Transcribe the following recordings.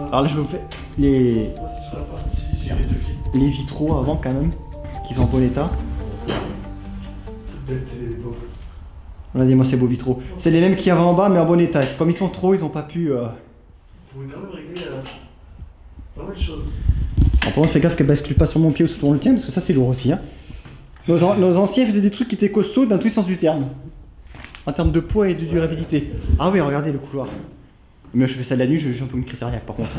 Alors là je vous fais les, Sur la partie gérée de vie. les vitraux avant quand même, qui sont en bon état. Cette belle télé est beau. Regardez-moi ces beaux vitraux. C'est les mêmes qu'il y avait en bas mais en bon état. Comme ils sont trop, ils n'ont pas pu... Vous pouvez quand même régler pas mal de choses. Alors, par contre, fais gaffe qu'elle bascule pas sur mon pied ou sur le tien parce que ça c'est lourd aussi. Hein. Nos anciens faisaient des trucs qui étaient costauds dans tous les sens du terme. En termes de poids et de durabilité. Ah oui, regardez le couloir. Mais je fais ça de la nuit, je joue un peu une critériaque par contre.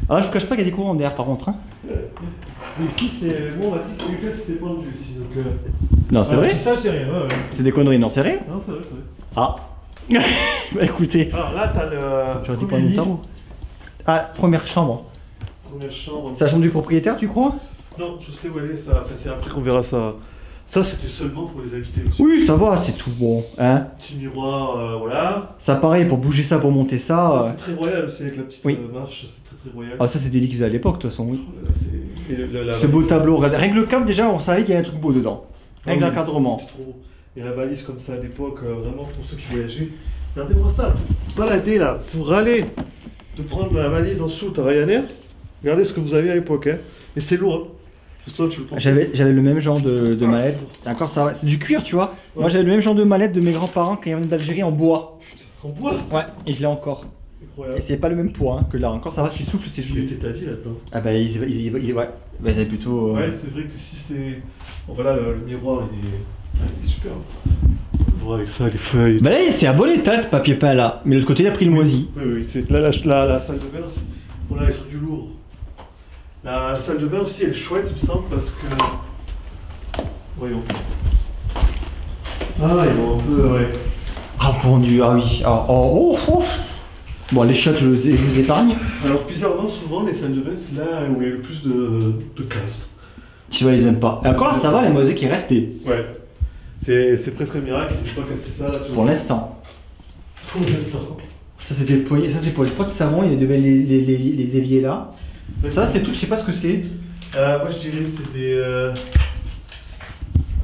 Alors là, je vous cache pas qu'il y a des courants d'air par contre. Hein. Mais ici, c'est. Moi, on m'a dit que Lucas c'était pendu ici. Donc, Non, c'est vrai. Ça, je dis rien. Ouais. C'est des conneries, non, c'est vrai. Non, c'est vrai, c'est vrai. Ah. Bah écoutez. Alors là, t'as le. J'aurais dû prendre mon tarot. Ah, première chambre. Première chambre. C'est la chambre du propriétaire, tu crois? Non, je sais où elle est, ça. Enfin, c'est après qu'on verra ça. Ça, c'était seulement pour les invités aussi. Oui, ça va, c'est tout bon. Hein. Petit miroir, voilà. Ça pareil, pour bouger ça, pour monter ça. Ça, c'est très royal aussi avec la petite Oui. marche, c'est très très royal. Ah, ça, c'est des lits qu'ils faisaient à l'époque, de toute façon, oui. Oh là là, c'est- et Ce beau tableau, regardez. Rien que le cadre, déjà, on savait qu'il y avait un truc beau dedans. Avec Ah oui, l'encadrement. c'est trop beau. Et la valise comme ça à l'époque, vraiment pour ceux qui voyageaient. Regardez-moi ça, balader là, pour aller de prendre la valise en soute à Ryanair. Regardez ce que vous avez à l'époque, hein. Et c'est lourd, hein. Christophe, tu le prends. J'avais le même genre de Ah, mallette. c'est Encore, ça va. C'est du cuir, tu vois. Ouais. Moi, j'avais le même genre de mallette de mes grands-parents quand ils venaient d'Algérie en bois. Putain, en bois. Ouais, et je l'ai encore. Et Incroyable. c'est pas le même poids hein, que là. Encore, ça va, c'est souple, c'est Tu joli. mettais ta vie là-dedans. Ah bah, ouais. Bah, ils avaient plutôt. Ouais, c'est vrai que si c'est. Bon, voilà, le miroir il est super. On voit avec ça, les feuilles. Bah là, c'est à bon état ce papier peint là. Mais de l'autre côté, il a pris le moisi. Oui, oui, c'est là la salle de bain aussi. On a sur du lourd. La salle de bain aussi, elle est chouette, il me semble, parce que. Voyons. Ah, ils vont un peu. Ouais. Ah, bon Dieu, ah oui. Ah, oh, oh, oh. Bon, les chiottes, je les épargne. Alors, bizarrement, souvent, les salles de bain, c'est là où il y a le plus de classe. Tu vois, ils aiment pas. Et encore là, ça va, la mosaïque est restée. Ouais. C'est presque un miracle, ils n'ont pas cassé ça là. Tu vois. Pour l'instant. Pour l'instant. Ça, c'est des poignées. Ça, c'est pour les pots de savon. Il y avait les éviers là. Ça, c'est tout, je sais pas ce que c'est. Moi, je dirais c'est des.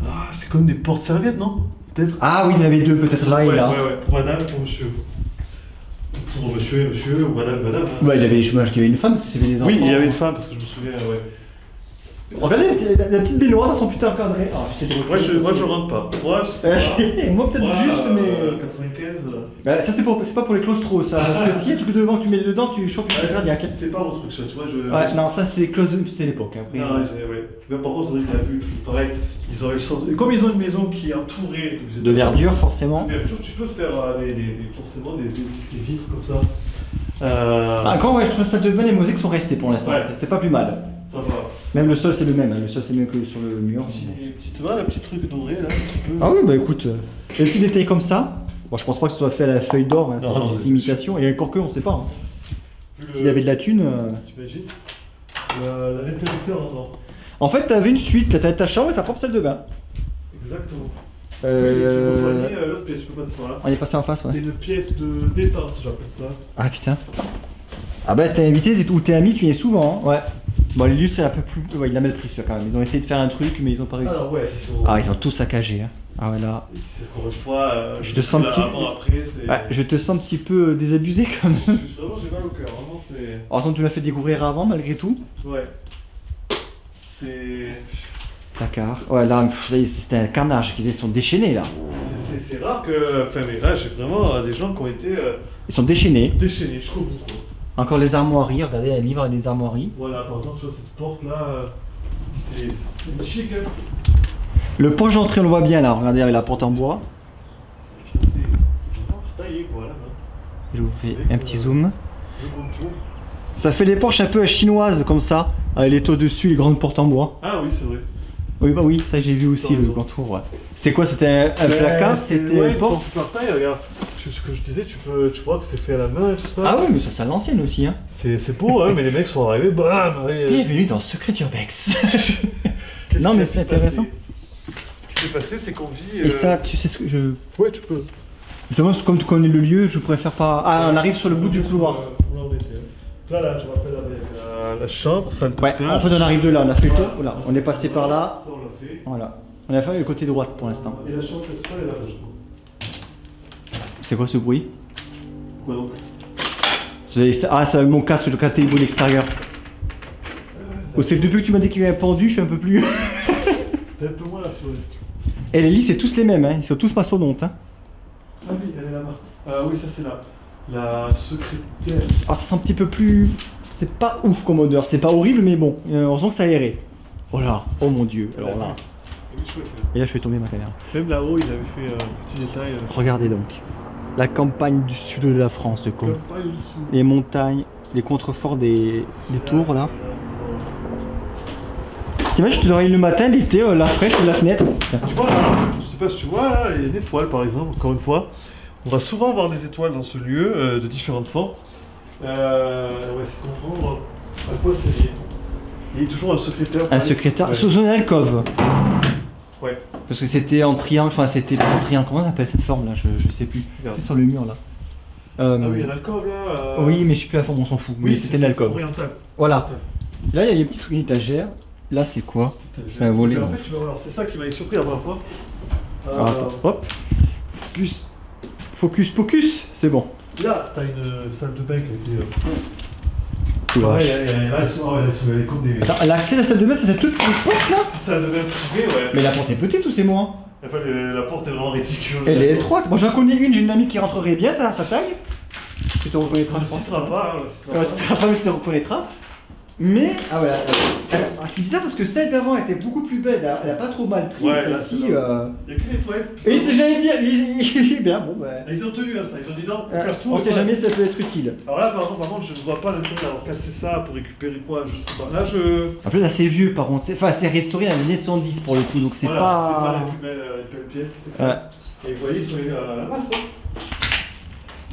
Ah, c'est comme des porte-serviettes, non? Peut-être. Ah oui, il y en avait deux, peut-être là et là. Ouais, pour madame, pour monsieur. Pour monsieur et monsieur, ou madame, madame. Hein. Ouais, il y avait, je qu'il y avait une femme parce que c'était des enfants. Oui, il y avait une femme, parce que je me souviens, ouais. Regardez la petite baignoire dans son putain encadré. Ah, Moi, je rentre pas. Moi, je sais pas. Moi, peut-être juste, mais. 95. Bah, ça, c'est pas pour les claustros, ça. Parce que si y a un truc devant que tu mets dedans, tu chopes une cardiaque. C'est pas mon truc, ça, tu vois. Ouais, non, ça, c'est c'est l'époque. Après. Non, ouais. Mais par contre, c'est vrai qu'on a vu toujours pareil. Ils auraient le sens. Et comme ils ont une maison qui est entourée De verdure, forcément. de verdure, tu peux faire forcément des vitres comme ça. Encore, ouais, je trouve que ça de bain, les mosaïques sont restées pour l'instant. Ouais. C'est pas plus mal. Ça va. Même le sol, c'est le même. Hein. Le sol, c'est le même que sur le mur. Tu vois, le petit truc doré là, un petit peu. Ah oui, bah écoute, les petits détails comme ça. Bon, je pense pas que ce soit fait à la feuille d'or, hein, Non, c'est imitation. Et encore que, on sait pas. Hein. S'il y avait de la thune. T'imagines l'interrupteur en or. En fait, t'avais une suite, t'avais ta chambre et ta propre salle de bain. Exactement. Oui, tu peux joigner l'autre pièce, tu peux passer par là. On est passé en face, ouais. C'était une pièce de détente, j'appelle ça. Ah putain. Ah bah t'es invité ou t'es ami, tu y es souvent, hein. Ouais. Bon, l'illustre c'est un peu plus. Ouais, il la met le prix sûr quand même. Ils ont essayé de faire un truc, mais ils ont pas réussi. Alors, ouais, Ah, ils ont tout saccagé, hein. Ah ouais, là. Et c'est encore une fois, Je te sens petit. Après, c'est. Ouais, je te sens un petit peu désabusé quand même. Vraiment, j'ai mal au cœur. Vraiment, c'est. Heureusement que tu m'as fait découvrir avant, malgré tout. Ouais. C'est. Placard. Ouais, là, c'était un carnage. Ils sont déchaînés là. C'est rare que. Enfin, mais là, j'ai vraiment des gens qui ont été Ils sont déchaînés. déchaînés jusqu'au bout, quoi. Encore les armoiries. Regardez, un livre avec des armoiries. Voilà, par exemple, tu vois, cette porte là. C'est magnifique, hein. Le porche d'entrée, on le voit bien là. Regardez, avec la porte en bois. Ça, c'est vraiment taillé, quoi, là. Je vous fais un petit zoom. Le contour. Ça fait les porches un peu chinoises comme ça. Avec les taux dessus, les grandes portes en bois. Ah oui, c'est vrai. Oui, bah oui, ça j'ai vu aussi le contour. Ouais. C'est quoi? C'était un placard? C'était ouais, une porte? par taille, regarde. Ce que je disais, tu vois que c'est fait à la main et tout ça. Ah oui, mais ça c'est à l'ancienne aussi. Hein. C'est beau, hein, mais les mecs sont arrivés, bam! Bienvenue dans Secret Urbex. Qu'est-ce Non, qui mais a c'est pu passer intéressant. Ce qui s'est passé, c'est qu'on vit. Et ça, tu sais ce que je. Ouais, tu peux. Je demande, comme tu connais le lieu, je préfère pas. Ah, on arrive sur le bout du couloir. Là, tu rappelles avec la chambre, salle de Ouais, bain. en fait, on arrive de là, on a fait le tour. Voilà, on est passé par là. Ça, on l'a fait. Voilà. On a fait le côté droit pour l'instant. Et la chambre principale est là, je crois. C'est quoi ce bruit? Quoi donc? Ah, c'est mon casque, je captais le bruit de l'extérieur. Oh, c'est que depuis que tu m'as dit qu'il y avait un pendu, je suis un peu plus. T'es un peu moins là sur le. Et les lits, c'est tous les mêmes, hein. Ils sont tous mastodontes. Hein. Ah oui, elle est là-bas. Oui, ça c'est la secrétaire. Alors, ça sent un petit peu plus. C'est pas ouf comme odeur, c'est pas horrible, mais bon, heureusement que ça aéré. Oh là, oh mon dieu, alors là. Et là, je fais tomber ma caméra. Même là-haut, il avait fait un petit détail. Regardez donc. La campagne du sud de la France, quoi. Les montagnes, les contreforts des tours là. T'imagines, tu te réveilles le matin, l'été, la fraîche de la fenêtre. Tu vois là, je sais pas si tu vois là, il y a une étoile par exemple, encore une fois. On va souvent voir des étoiles dans ce lieu de différentes formes. Ouais, c'est comprendre à quoi c'est lié. Il y a toujours un secrétaire. Un secrétaire, ouais. sous une alcôve. Ouais. Parce que c'était en triangle, enfin c'était pas en triangle, comment on appelle cette forme là, je sais plus. C'est sur le mur là. Ah oui, il y a l'alcôve là. Oui, mais je sais plus la forme, on s'en fout. Oui, mais c'était une alcôve. Oriental. Voilà. Là, il y a des petites étagères. Là, c'est quoi? C'est un volet. En fait, tu vas voir, c'est ça qui m'avait surpris la première fois. Hop. Focus. Focus, focus. C'est bon. Là, t'as une salle de bain qui a été. Ouais, là, elle est comme des. L'accès à la salle de bain, c'est cette toute petite porte là? Petite salle de bain privée, ouais. Mais la porte est petite ou c'est moi? Enfin, la porte est vraiment ridicule. Elle est étroite. Moi, j'en connais une, j'ai une amie qui rentrerait bien, ça, sa taille. Tu te reconnaîtras. On ne citera pas, hein, on ne citera pas, mais tu te reconnaîtras. Mais, ah voilà, c'est bizarre parce que celle d'avant était beaucoup plus belle, elle a pas trop mal pris, ouais, celle-ci. Il n'y a que les toilettes. Et c'est j'allais dire, il est bien, bon bah. Ils ont tenu à ça, ils ont dit non, on casse tout. On sait jamais si ça peut être utile. Alors là, par contre, je ne vois pas l'intérêt d'avoir cassé ça pour récupérer quoi, je ne sais pas. Là, je. Après, là, c'est vieux par contre, enfin, c'est restauré à l'année 110 pour le coup, donc c'est voilà, pas. C'est pas les plus belles pièces, c'est ouais. Et vous voyez, ils sont allés à la masse, hein.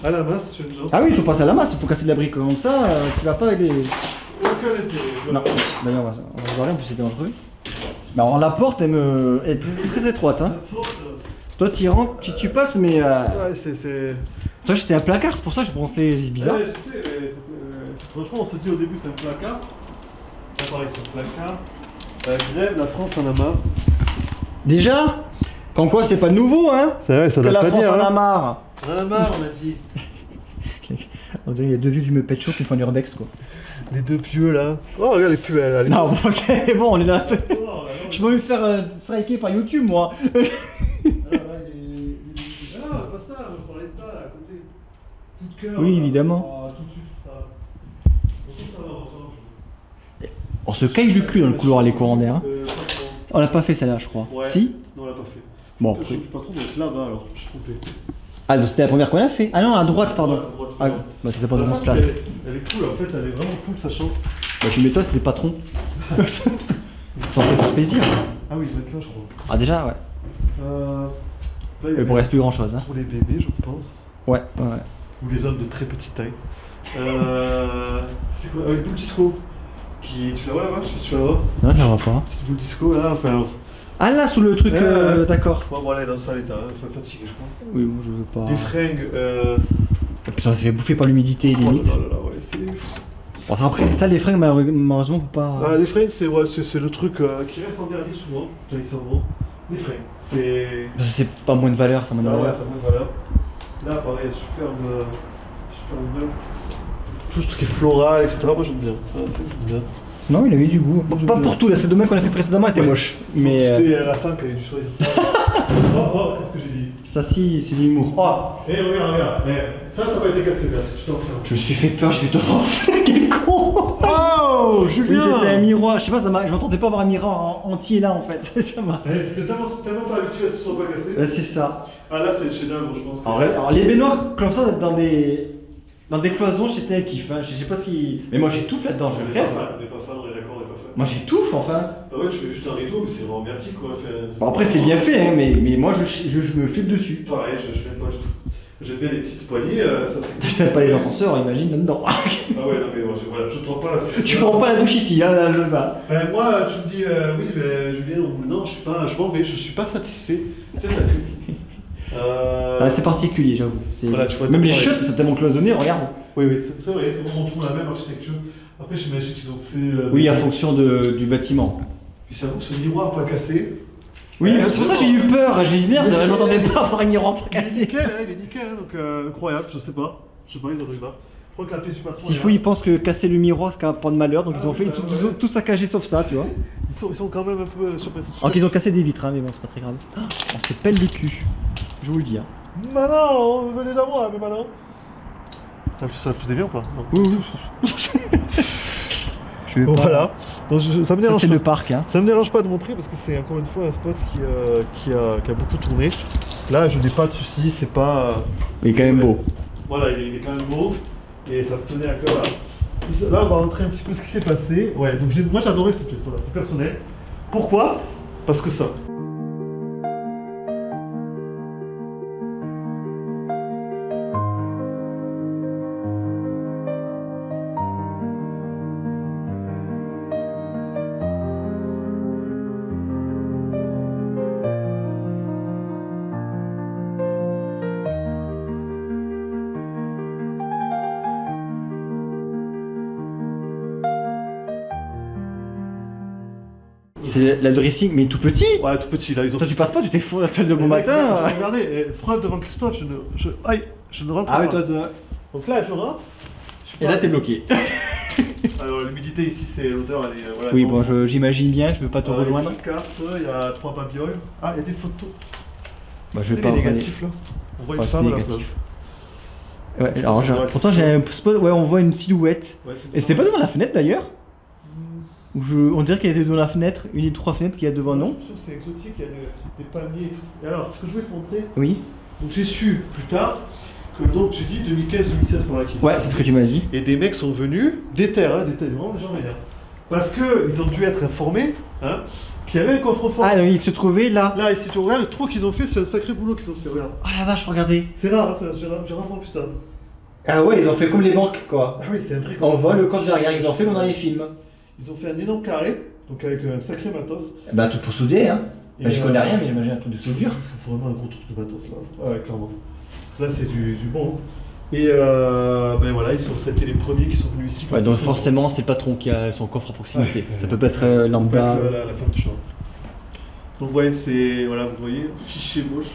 À la masse, je ne. Ah oui, il faut passer à la masse, il faut casser de la brique comme ça, tu vas pas avec les. Aucun intérêt. Non, d'ailleurs, on va se voir en plus c'est dangereux. Mais alors la porte, elle est très étroite. Hein. Toi, tu rentres, tu passes, mais. Ouais, c'est. Toi, j'étais un placard, c'est pour ça que je pensais bizarre. Ouais, je sais, mais franchement, on se dit au début c'est un placard. Là, pareil, c'est un placard. Grève, la France en a marre. Déjà? Comme quoi, c'est pas nouveau, hein? C'est vrai, ça que doit la pas France dire, en a hein. marre. On en a marre, on a dit. On dirait qu'il y a deux vieux du Muppet Show qui font du Urbex, quoi. Les deux pieux là. Oh, regarde les plus belles. Allez. Non, bon, c'est bon, on est là. Oh, je vais me faire striker par YouTube, moi. Ah, pas ça, je parlais de ça à côté. Coup de cœur. Oui, évidemment. Oh, tout de suite, ça. On se caille le cul dans le couloir à l'écorandaire. Hein. On l'a pas fait celle-là, je crois. Ouais. Si? Non, on l'a pas fait. Bon, Je suis pas trop d'être là-bas alors, je suis trompé. ah, donc c'était la première qu'on a fait. Ah non, à droite, pardon. Ouais, à droite, ah, bah c'était pas de mon place. Elle est cool, en fait, elle est vraiment cool, sachant. Bah tu m'étonnes, c'est le patron. Censé faire plaisir. Ah oui, je vais être là, je crois. Ah déjà, ouais. Là, il y Il avait ne reste plus grand chose. Hein. pour les bébés, je pense. Ouais. Ou les hommes de très petite taille. C'est quoi? Une boule disco. Tu la vois là-bas? Je sais pas si tu la vois. Non, je la vois pas. Petite boule disco là, enfin. Ah là, sous le truc, d'accord. Bon, elle est dans le sale état, hein, fatiguée, je crois. Oui, moi je veux pas. Des fringues. Ça se fait bouffer par l'humidité, Oh là limite. là là, ouais, c'est fou. Bon, après, ça, les fringues, malheureusement, faut pas. Ah, les fringues, c'est le truc qui reste en dernier souvent, quand ils s'en vont. Les freins. C'est. C'est pas moins de valeur, ça moins de Ça, ouais, valeur. ça a moins de valeur. Là, pareil, superbe. Superbe. Tout ce qui est floral, etc. Moi j'aime bien. Ah, c'est bien. Non, il avait du goût. Moi, Pas j'aime pour bien. tout, là, ces deux mains qu'on a fait précédemment étaient Ouais. moches. Je pense que Mais c'était la femme qui avait dû choisir ça. Oh, qu'est-ce que j'ai dit? ça, si, c'est de l'humour. Oh, Eh, regarde. Eh, ça va été cassé là, si tu t'en fais. je me suis fait peur, je vais te renfler, quel con. Oh, Oui, Julien! c'était un miroir. Je sais pas, je m'entendais pas avoir un miroir entier là en fait. Ça m'a- T'étais tellement pas habitué à ce que ce soit pas cassé. C'est ça. Ah là, c'est le chef-d'œuvre, je pense. Alors, les baignoires comme ça, dans des cloisons, c'était un kiff. Hein. Je sais pas si. Mais moi j'étouffe là-dedans, je On est pas rêve. fan, on est pas fan, on est d'accord, on est pas fan. Moi j'étouffe enfin. Bah ouais, tu fais juste un rideau, mais c'est vraiment merdique quoi. Bon, après, c'est bien fait, hein, mais moi je me file dessus. Pareil, je l'aime pas du tout. J'aime bien les petites poignées, ça c'est. Je t'aime pas les ascenseurs, imagine là-dedans. Ah ouais, non mais voilà, je prends pas la Tu prends pas la douche ici, hein, là, bas. Moi, tu me dis, oui, mais Julien, non, je m'en vais, je suis pas satisfait. C'est ta queue. Ah, c'est particulier, j'avoue. Voilà, tu vois, Même les pareil. chiottes, c'est tellement cloisonné, regarde. Oui, c'est vrai, c'est vraiment tout la même architecture. Après, j'imagine qu'ils ont fait. Oui, en fonction du bâtiment. Puis ça vaut ce miroir pas cassé. Oui, Ouais, c'est pour ça que j'ai eu peur. J'ai dit merde, je m'attendais pas à avoir un miroir pour Il est casser. nickel, hein, il est nickel, hein, donc incroyable, je sais pas. Je sais pas, ils ont là. Je crois que la pièce du patron. S'il est faut, là. ils pensent que casser le miroir, c'est qu'un point de malheur, donc Ah ils ont oui, fait bah, ouais. tout saccagé sauf ça, tu vois. Ils sont quand même un peu surpris. Alors qu'ils ont cassé des vitres, hein, mais bon, c'est pas très grave. On se pèle les culs. Je vous le dis. Hein. Manon, venez à moi, mais Manon. Ça le faisait bien ou pas? Non. Oui, oui. Je vais Bon, pas. voilà. Donc, ça me Ça, dérange c'est pas. le parc. Hein. Ça me dérange pas de montrer parce que c'est encore une fois un spot qui a beaucoup tourné. Là, je n'ai pas de soucis, c'est pas. Il est quand même beau. Voilà, il est quand même beau et ça me tenait à cœur. Là, on va rentrer un petit peu ce qui s'est passé. Ouais, donc moi j'ai adoré cette pièce, voilà, personnel. Pourquoi? Parce que ça. C'est la dressing, mais tout petit. Ouais, tout petit là, ils ont. Toi, tu passes pas, tu t'es fou de bon Eh, matin. Regardez, preuve devant Christophe, je ne rentre Ah, pas. mais toi. Donc là, je rentre. je suis Et pas- là, t'es bloqué. Alors, l'humidité ici, c'est l'odeur, elle est. Voilà, Oui, donc, bon, j'imagine bien, je veux pas te il y a rejoindre. une carte, il y a 3 babioles. Ah, il y a des photos. Bah, je vais C'est pas. les négatifs là. On voit une Ah, c'est femme à la négatif. plage. Ouais, Je alors, pense qu'on doit pourtant, quelque j'ai un spot, ouais, on voit une silhouette. Ouais, c'est une Et c'était pas femme. devant la fenêtre d'ailleurs. Où on dirait qu'elle était devant la fenêtre, une des 3 fenêtres qu'il y a devant, non? Je trouve que c'est exotique, il y a des palmiers et tout. Et alors, ce que je voulais te montrer, Oui. donc j'ai su plus tard que donc j'ai dit 2015-2016 pour la qui. Ouais, c'est ce que tu m'as dit. Et des mecs sont venus, des terres, vraiment des gens vénères. Parce qu'ils ont dû être informés hein, qu'il y avait un coffre-fort. Ah, oui, il se trouvait là. Là, ici, tu regardes le trou qu'ils ont fait, c'est un sacré boulot qu'ils ont fait, regarde. Oh la vache, regardez. C'est rare, hein, j'ai rarement vu ça. Ah ouais, ils ont fait comme les banques, quoi. Ah oui, c'est un vrai On voit le corps derrière, ils ont fait comme dans les films. Ils ont fait un énorme carré, donc avec un sacré matos. Bah, tout pour souder, hein. Et, Bah, je connais rien, mais j'imagine un truc de soudure. Il faut vraiment un gros truc de matos là. Ouais, clairement. Parce que là, c'est du bon. Et ben voilà, c'était les premiers qui sont venus ici. Ouais, donc forcément, c'est le patron qui a son coffre à proximité. Ouais. Ça peut pas être Ça peut pas lambda. être, la femme de chambre. Donc ouais, c'est, voilà, vous voyez, fichier gauche.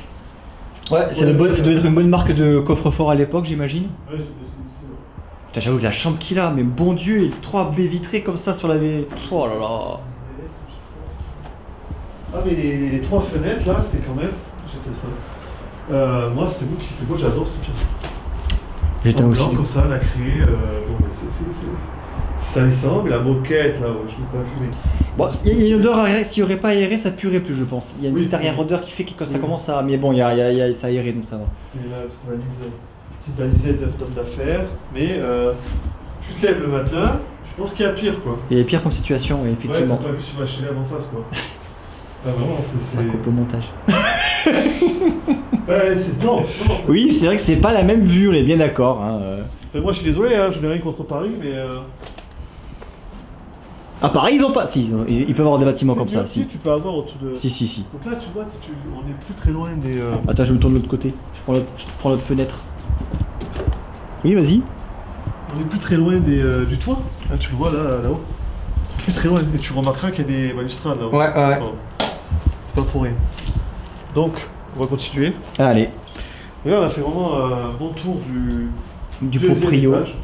Ouais, ça doit être une bonne marque de coffre-fort à l'époque, j'imagine. Ouais, Putain, j'avoue, la chambre qu'il a, mais bon Dieu, il 3 baies vitrées comme ça sur la baie. Oh là là. Ah mais les 3 fenêtres là, c'est quand même, j'étais ça. Moi, c'est vous qui fait beau, j'adore cette pièce. J'étais En aussi. blanc comme ça, nacré, bon, mais c'est salissant, mais la moquette là, ouais, je l'ai pas vu, mais... Bon, il y a une odeur arrière, s'il n'y aurait pas aéré, ça puerait plus, je pense. Il y a une Oui. petite arrière-odeur qui fait que ça Oui. commence à. Mais bon, ça a aéré, donc ça va. Et là, petite valise d'homme d'affaires, mais tu te lèves le matin, je pense qu'il y a pire quoi. Il y a pire comme situation, oui, Ouais, effectivement. t'as pas vu sur ma HLM en face quoi. Ah, vraiment, c'est. Ça coupe au montage. Ouais, c'est blanc. Non, c'est- Oui, c'est vrai que c'est pas la même vue, on est bien d'accord. Hein. Enfin, moi je suis désolé, hein, je n'ai rien contre Paris, mais. À Paris, ils ont pas. Si, ils peuvent avoir des bâtiments c'est comme bien ça. aussi, Si. tu peux avoir autour de. Si, si, si. Donc là, tu vois, si on est plus très loin des. Attends, je me tourne de l'autre côté. Je prends l'autre fenêtre. Oui, vas-y. On est plus très loin du toit. Là, tu le vois là-haut. Plus très loin. Et tu remarqueras qu'il y a des balustrades là-haut. Ouais, ouais. Oh. C'est pas pour rien. Donc, on va continuer. Allez, Et là, on a fait vraiment un bon tour du deuxième proprio. étage.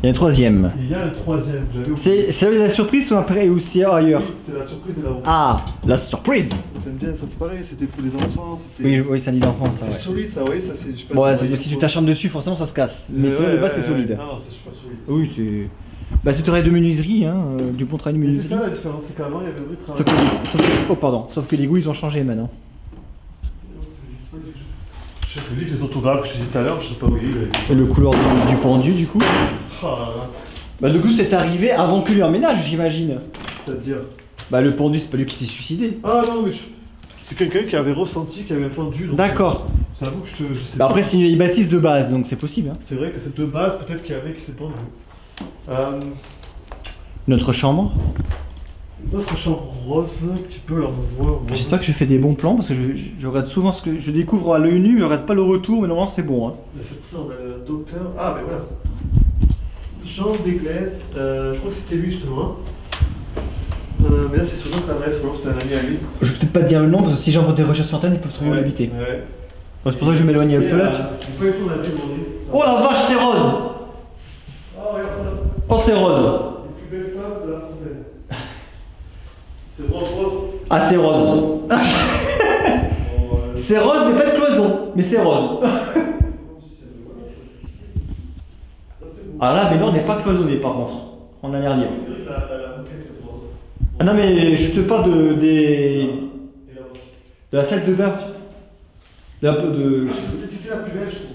Il y a le troisième. Il y a le troisième, j'avais oublié. C'est la surprise ou après ou c'est ailleurs? Oui, c'est la surprise et la honte. Ah, la surprise. J'aime bien, ça c'est pareil, c'était pour les enfants. C'était... Oui, c'est un lit d'enfant ça. C'est Ouais. solide ça, oui, ça c'est. je sais pas Bon, ouais, si si tu t'acharnes dessus, forcément ça se casse. Mais sinon, de base, c'est solide. Non, c'est super solide. Oui, c'est. Bah, c'est travail de menuiserie, hein, du bon travail de Mais c'est menuiserie. ça la différence, c'est qu'avant il y avait le vrai travail. Oh, pardon. Sauf que les goûts, ils ont changé maintenant. Je sais que le livre des autographes que je disais tout à l'heure, je sais pas où il est. Et le couloir du pendu, du coup. Ah là là. Bah, du coup, c'est arrivé avant que lui emménage, j'imagine. C'est-à-dire. Bah, le pendu, c'est pas lui qui s'est suicidé. Ah non, mais c'est quelqu'un qui avait ressenti, qui avait pendu. donc D'accord. J'avoue que je sais Bah, pas. après, c'est une bâtisse de base, donc c'est possible. Hein. C'est vrai que c'est de base, peut-être qu'il y avait qui s'est pendu. Notre chambre. Notre chambre rose, un petit peu, là on voit. J'espère que je fais des bons plans parce que je regarde souvent ce que je découvre à l'œil nu, mais je regarde pas le retour, mais normalement c'est bon. Hein. C'est pour ça qu'on a le docteur. Ah, ben voilà. Jean Desglaises, je crois que c'était lui justement. Mais là c'est sur notre adresse, ou alors c'était un ami à lui. Je vais peut-être pas te dire le nom parce que si j'envoie des recherches sur internet, ils peuvent trouver où Ouais, l'habiter. ouais. Donc, c'est pour ça que je m'éloigne un Et, peu là. une fois, il faut l'habiter demandé. Oh la vache, c'est rose! Ah, regarde ça. Oh, c'est rose! Les plus belles femmes de la fontaine. C'est rose. Ah, c'est rose! Bon, C'est rose, mais pas de cloison, mais c'est rose. Ah là, mais non, on n'est pas cloisonné par contre. On a l'air libre. C'est vrai que la moquette est rose. Ah non, mais je te parle Et là aussi. de la salle de bain. De... C'était la plus belle, je trouve.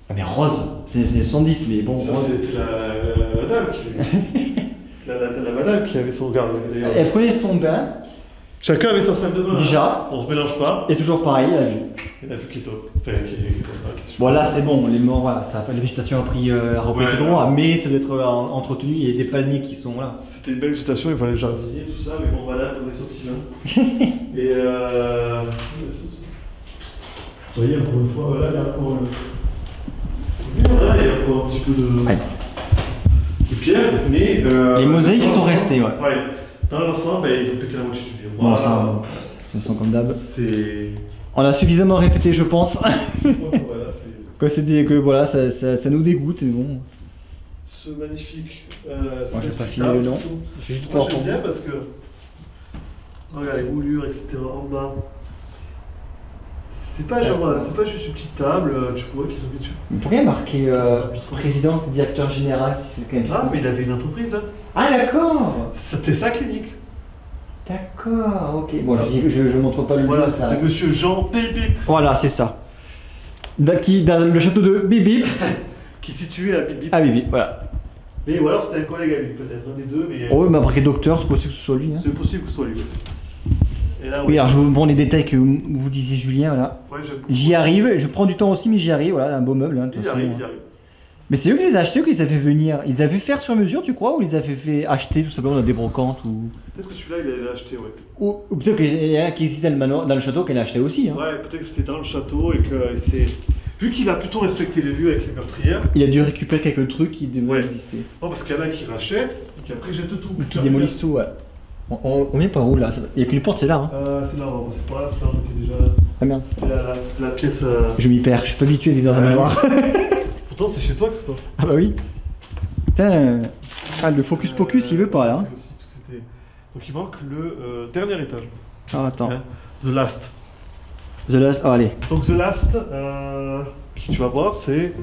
Ah, mais rose, c'est 110, mais bon, Ça, rose. c'était la dame qui. la madame qui avait son regard d'ailleurs. Elle prenait son bain, Chacun avait sa salle de bain. déjà, On se mélange pas. et toujours pareil, la vue. Et la vue qui est top. Enfin, qui est Bon, là, c'est bon, les morts, voilà, ça, la végétation a repris ses Ouais. droits, mais ça doit être entretenu, il y a des palmiers qui sont là. C'était une belle végétation, il fallait le jardinier, tout ça, mais bon, voilà, pour les sorties. Et vous voyez, encore une fois, voilà, il y a encore. Voilà, il y a encore un petit peu de. Ouais. De pierre, mais. Les mosaïques dans sont l'ensemble- restées, ouais. Ouais. Dans l'ensemble, ils ont pété la moitié du mur. Bon, ça, ce sont comme d'hab. C'est. On a suffisamment répété, je pense. Voilà, c'est. Que voilà, ça nous dégoûte, et bon. Ce magnifique. Moi, je vais pas filer le nom. Je vais juste Moi, pas j'aime bien parce que. Regarde les moulures, etc. en bas. C'est pas genre, c'est pas juste une petite table, tu vois, qu'ils ont mis dessus. Pourquoi il y a marqué président, directeur général, si c'est quand même Ah, ça? mais il avait une entreprise, hein. Ah, d'accord! C'était sa clinique. D'accord, ok. Bon, je montre pas le Voilà, nom, c'est ça. monsieur Jean Bibip Voilà, c'est ça. Dans le château de Bibip. qui est situé à Bibip. Ah, Bibip, voilà. Mais ou alors c'était un collègue à lui, peut-être, un des deux, mais. Oh, il m'a marqué docteur, c'est possible que ce soit lui. Hein. C'est possible que ce soit lui. Et là, Oui, alors je vous montre les détails que vous disiez, Julien, voilà. Ouais, J'y arrive, je prends du temps aussi, mais j'y arrive, voilà, un beau meuble. Hein, de toute Il façon. arrive, il arrive. Mais c'est eux qui les a achetés ou qui les a fait venir? Ils les avaient fait faire sur mesure, tu crois, ou ils les avaient fait acheter tout simplement dans des brocantes ou... Peut-être que celui-là, il l'a acheté, ouais. Ou peut-être qu'il y en a qui existait dans le château qu'elle a acheté aussi. Hein. Ouais, peut-être que c'était dans le château et que c'est. Vu qu'il a plutôt respecté les lieux avec les meurtrières. Il a dû récupérer quelques trucs qui devaient Ouais. exister. Non, parce qu'il y en a qui rachètent et qui après jettent tout. Ou qui démolissent tout, ouais. On vient par où là? Il n'y a qu'une porte, c'est là. Hein. C'est là, on va c'est par là, c'est par là qui est déjà là. Ah merde. C'est la pièce. Je m'y perds, je suis pas habitué à vivre dans un manoir. Pourtant, c'est chez toi, Christophe. Ah bah oui. Putain. Ah, le focus pocus, il veut pas là. Hein. Aussi, parce que c'était- Donc il manque le dernier étage. Ah, attends. Hein, The Last. The Last. Oh, allez. Donc The Last, qui tu vas voir, c'est.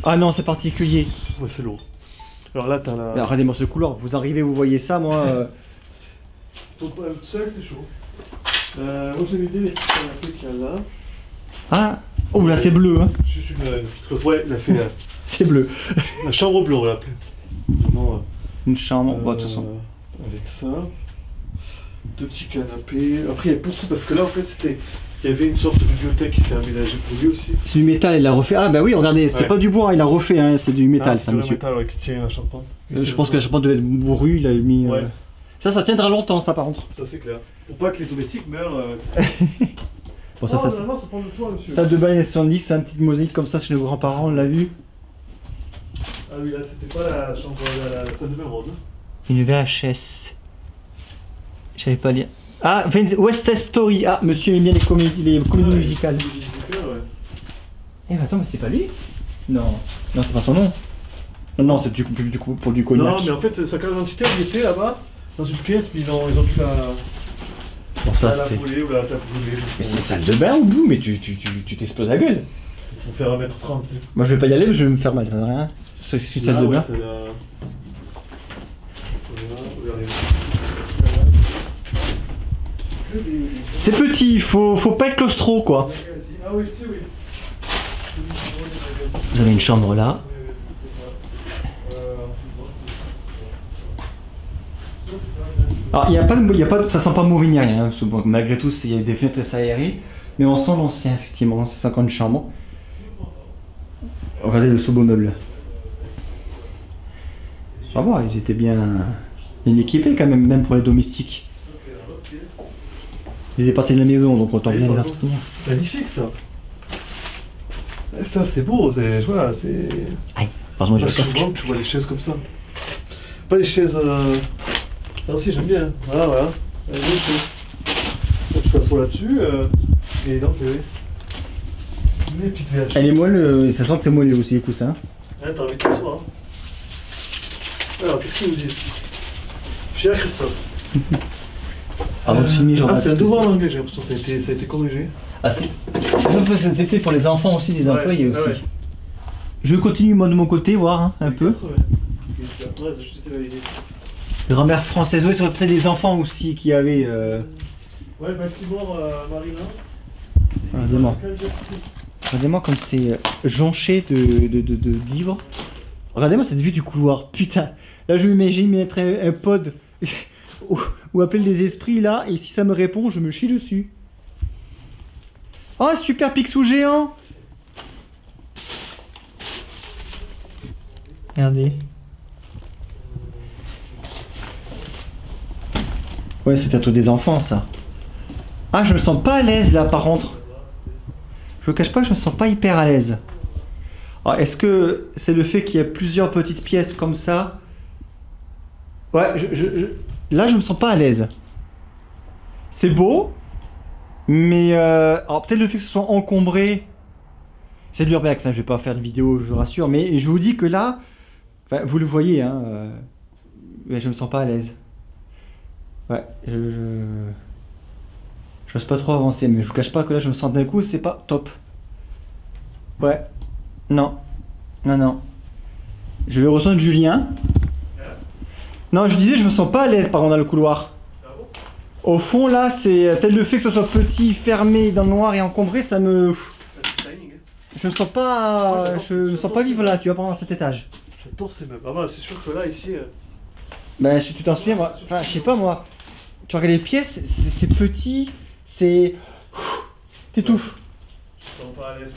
Ah non, c'est particulier. Ouais, c'est lourd. Alors là, t'as la. Mais regardez-moi ce couloir. Vous arrivez, vous voyez ça, moi. Tout seul, c'est chaud. Moi, j'ai une idée, les petits canapés qu'il y a là. Ah. Oh là, c'est bleu. Hein. Juste une petite close. Ouais, il a fait C'est bleu. la chambre bleue, on l'a appelée. Vraiment. Une chambre. Bon, de toute façon. Avec ça. Deux petits canapés. Après, il y a beaucoup parce que là, en fait, c'était Il y avait une sorte de bibliothèque qui s'est aménagée pour lui aussi. C'est du métal, il l'a refait. Ah bah oui, regardez, c'est Ouais. pas du bois, il a refait, hein, c'est du métal, ça, c'est le monsieur. métal ouais, qui tient la charpente. Je pense que la charpente devait être bourrue, il a mis... Ouais. Ça tiendra longtemps, ça, par contre. Ça c'est clair. Pour pas que les domestiques meurent. Bon, ça ça prend le toit, monsieur. ça de bail 70, c'est une petite mosaïque comme ça chez nos grands-parents, on l'a vu. Ah oui, là c'était pas la chambre, la salle de bain rose. Hein. Une VHS. Je savais pas lire. Ah, West Side Story. Ah, monsieur aime bien les comédies musicales. Ouais. Eh ben attends, mais c'est pas lui? Non. Non, c'est pas son nom. Non, non, c'est pour du cognac. Non, mais en fait, sa carte d'identité, elle était là-bas, dans une pièce, puis ils ont dû la. Bon, ça, la c'est... voler ou la taper. Mais c'est salle de bain au bout, mais tu t'exploses la gueule. Faut faire 1m30, tu sais. Moi, je vais pas y aller, parce que je vais me faire mal, ça n'a rien. C'est une salle de bain. C'est petit, faut pas être claustro, quoi. Ah oui, si, oui. Vous avez une chambre là. Alors, ça sent pas mauvais ni rien, hein, parce que bon, malgré tout, il y a des fenêtres assez aérées, mais on sent l'ancien, effectivement, c'est 50 chambres. Regardez le beau meuble. On va voir, ils étaient bien équipés quand même, même pour les domestiques. Ils étaient partis de la maison, donc autant bien les entretenir. C'est magnifique ça. Ça c'est beau, c'est. Voilà, c'est. Aïe, pardon, j'ai le casque. Souvent tu vois les chaises comme ça. Pas les chaises. Ah si, j'aime bien. Voilà, voilà. Allez, donc, je t'assois là-dessus. Et donc, les petites VHS. Elle est moelle, ça sent que c'est moelleux aussi les coussins. Ouais, t'as envie de t'asseoir. Hein. Alors, qu'est-ce qu'ils nous disent? Cher Christophe. Avant de finir, j'en c'est un devoir en anglais, j'ai l'impression que ça a été corrigé. Ah si. C'était pour les enfants aussi, des employés aussi. Ouais. Je continue moi de mon côté, voir hein, un peu. Grand-mère française, oui, ça aurait peut-être des enfants aussi qui avaient... Ouais, bâtiment Marina. Regardez-moi comme c'est jonché de livres. Regardez-moi cette vue du couloir, putain. Là je m'imagine mettre un pod ou appeler les esprits là, et si ça me répond, je me chie dessus. Oh, super Picsou géant! Regardez. Ouais, c'est bientôt des enfants ça. Ah, je me sens pas à l'aise là par contre. Je vous cache pas, je me sens pas hyper à l'aise. Alors, est-ce que c'est le fait qu'il y a plusieurs petites pièces comme ça? Ouais, là je me sens pas à l'aise. C'est beau, mais alors peut-être le fait que ce soit encombré, c'est de l'urbex, hein, je vais pas faire de vidéo, je vous rassure, mais je vous dis que là, enfin, vous le voyez, hein, mais je me sens pas à l'aise. Ouais, j'ose pas trop avancer, mais je vous cache pas que là je me sens d'un coup, c'est pas top. Ouais, non, non. Je vais rejoindre Julien. Non, je disais, je me sens pas à l'aise par contre dans le couloir. Au fond, là, c'est peut-être le fait que ce soit petit, fermé, dans le noir et encombré, ça me... Je me sens pas... Je me sens pas vivre là, tu vois, pendant cet étage. J'adore ces meubles. Ah bah, c'est sûr que là, ici... Ben, tu t'en souviens, moi... Enfin, je sais pas, moi... Tu regardes les pièces, c'est petit, c'est... T'étouffes. Je me sens pas à l'aise.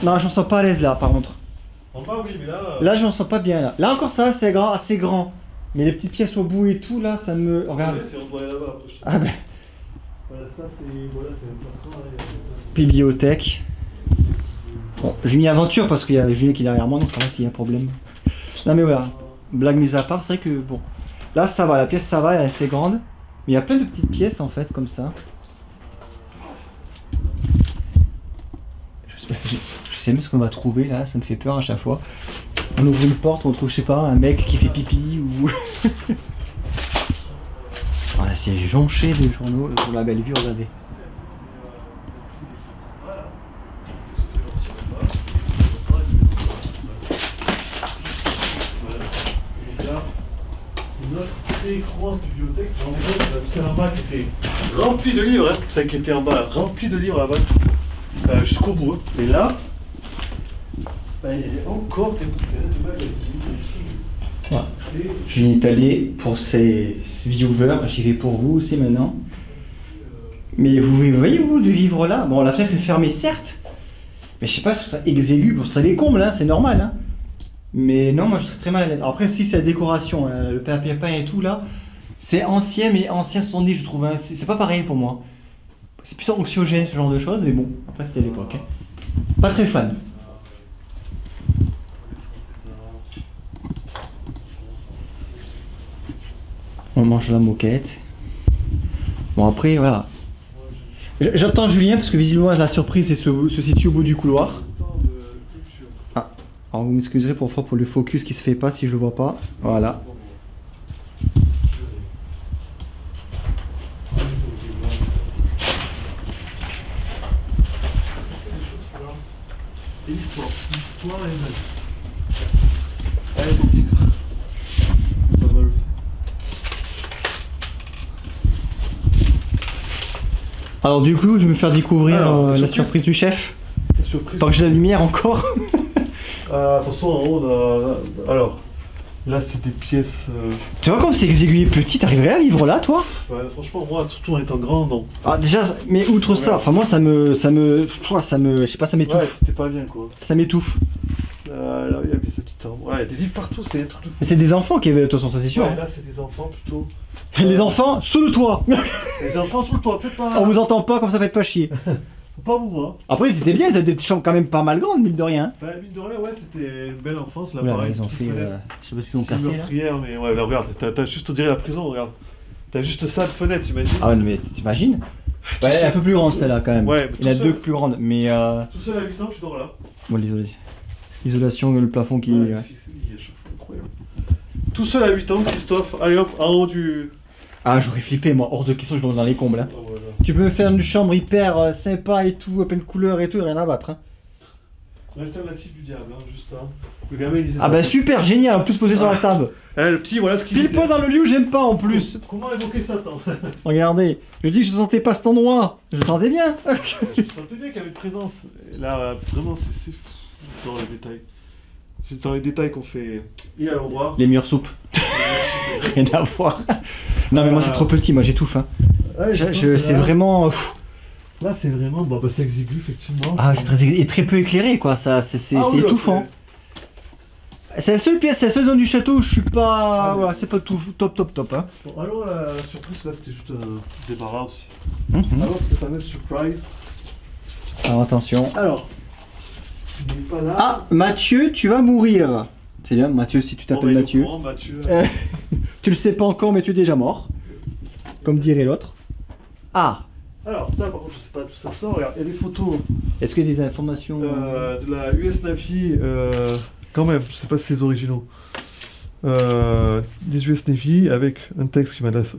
Non, je me sens pas à l'aise là, par contre. En bas, oui, mais là... Là, je me sens pas bien, là. Là encore, ça, c'est grand, assez grand. Mais les petites pièces au bout et tout, là, ça me... Regarde. C'est on doit aller là-bas, après, je trouve. Ah ben... Voilà, ça, c'est... Voilà, c'est un peu... Bibliothèque. Bon, je m'y aventure parce qu'il y a Julien qui est derrière moi, donc ça va s'il y a un problème. Non mais voilà, blague mise à part, c'est vrai que bon... Là, ça va, la pièce, ça va, elle est assez grande. Mais il y a plein de petites pièces, en fait, comme ça. Je sais même ce qu'on va trouver, là, ça me fait peur à chaque fois. On ouvre une porte, on trouve, je sais pas, un mec qui fait pipi ou... Voilà, c'est jonché de journaux pour la belle vue, regardez. Une autre très grosse bibliothèque, c'est un bas qui était rempli de livres, hein. C'est qui était en bas, rempli de livres à la base, jusqu'au bout. Et là, il y a encore des bouquins, des magazines. Voilà. J'y est allé pour ces viewers, j'y vais pour vous aussi maintenant. Mais vous voyez vous de vivre là? Bon, la fenêtre est fermée certes, mais je sais pas si ça exégue, bon, ça les comble, hein, c'est normal. Hein. Mais non, moi je serais très mal à l'aise. Après, si c'est la décoration, le papier peint et tout là, c'est ancien, mais ancien 70, je trouve. Hein. C'est pas pareil pour moi. C'est plus anxiogène ce genre de choses, mais bon, après c'était l'époque. Hein. Pas très fan. On mange la moquette. Bon, après, voilà. J'attends Julien parce que visiblement la surprise se situe au bout du couloir. Ah, alors vous m'excuserez pour le focus qui se fait pas si je le vois pas. Voilà. Et l'histoire est belle. Elle est compliquée. C'est pas mal aussi. Alors du coup, je vais me faire découvrir la surprise du chef. La surprise. Tant que j'ai la lumière encore. Attention, en haut, alors, là c'est des pièces... Tu vois comme c'est exigué petit, t'arriverais à vivre là toi? Ouais, franchement, moi, surtout en étant grand, non. Ah déjà, mais outre ça, enfin moi ça me, je sais pas, ça m'étouffe. Ouais, c'était pas bien quoi. Ça m'étouffe. Là, il y avait ces petites armes. Ouais, il y a des livres partout, c'est un truc de fou. Mais c'est des enfants qui avaient, de toute façon, ça c'est sûr. Ouais, là c'est des enfants plutôt. Les enfants, sous le toit. Les enfants sous le toit, faites pas... On vous entend pas, comme ça faites pas chier. Faut pas vous voir. Après c'était bien, ils avaient des chambres quand même pas mal grandes, mine de rien. Bah, mine de rien, ouais, c'était une belle enfance, là, Là, pareil. ils ont fait, je sais pas s'ils ont C'est cassé là. meurtrière, mais ouais, là, regarde, t'as juste, on dirait la prison, regarde. T'as juste ça de fenêtre, t'imagines? Ah ouais, mais t'imagines? Ouais, elle est un peu plus grande celle-là quand même. Ouais, mais il y en a tout deux seul. plus grandes, mais Tout seul à 8 ans, je dors là. bon, l'isolation, le plafond qui... Ouais, ouais. fixé, il est chaud, incroyable. Tout seul à 8 ans, Christophe, allez hop, en haut du... Ah, j'aurais flippé, moi, hors de question, je dors dans les combles. Hein. Ah, voilà. Tu peux me faire une chambre hyper sympa et tout, à pleine couleur et tout, rien à battre. Hein. L'alternative du diable, hein, juste ça. Le gamin il disait Ah ça. bah super, génial, en plus posé sur la table. Eh, le petit, voilà ce qu'il Pile disait. poil dans le lieu où j'aime pas en plus. Comment évoquer Satan? Regardez, je dis que je sentais pas cet endroit. Je le sentais bien. Je sentais bien qu'il y avait une présence. Et là, vraiment, c'est fou dans les détails. C'est dans les détails qu'on fait. Et à l'endroit. Les meilleures soupes. Rien à voir. Non mais moi c'est trop petit, moi j'étouffe. Hein. Ouais, C'est vraiment... Là, c'est vraiment. Bah, c'est exigu, effectivement. Ah, c'est très peu éclairé quoi, ça, c'est oui, là, étouffant. C'est la seule pièce, c'est la seule zone du château où je suis pas... Ah, voilà, c'est pas tout top. Hein. Bon, alors, la surprise, là, c'était juste un débarras aussi. Mhm. Alors, c'était pas mal surprise. Alors attention. Alors, tu n'es pas là. Ah, Mathieu, tu vas mourir. C'est bien, Mathieu, si tu t'appelles Bon, bah, il est au Mathieu. courant, Mathieu. Tu le sais pas encore, mais tu es déjà mort. Comme dirait l'autre. Ah, Alors, ça, par contre, je sais pas d'où ça sort. Regarde, il y a des photos est-ce qu'il y a des informations de la US Navy. Quand même, je sais pas si c'est les originaux. Des US Navy avec un texte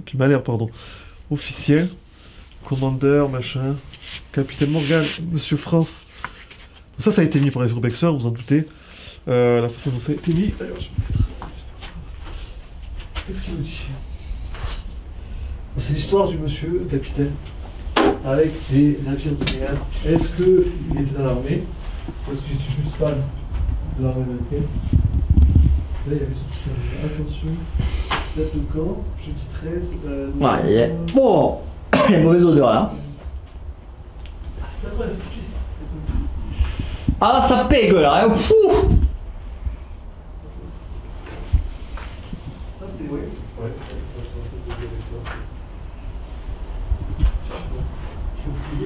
qui m'a l'air officiel. Commandeur, machin. Capitaine Morgan, Monsieur France. Donc ça a été mis par les urbexeurs, vous en doutez. La façon dont ça a été mis. D'ailleurs, je vais mettre. Qu'est-ce qu'il me dit? C'est l'histoire du monsieur, le capitaine, avec des navires de guerre. Est-ce qu'il était dans l'armée? Ou est-ce qu'il était juste fan de l'armée américaine? Là, il y avait son petit attention. Date de quand? Jeudi 13. Ouais, bon, il y a une mauvaise odeur là. 86. Ah, ça pègue là, hein. Fou. Ça, c'est. Ouais, c'est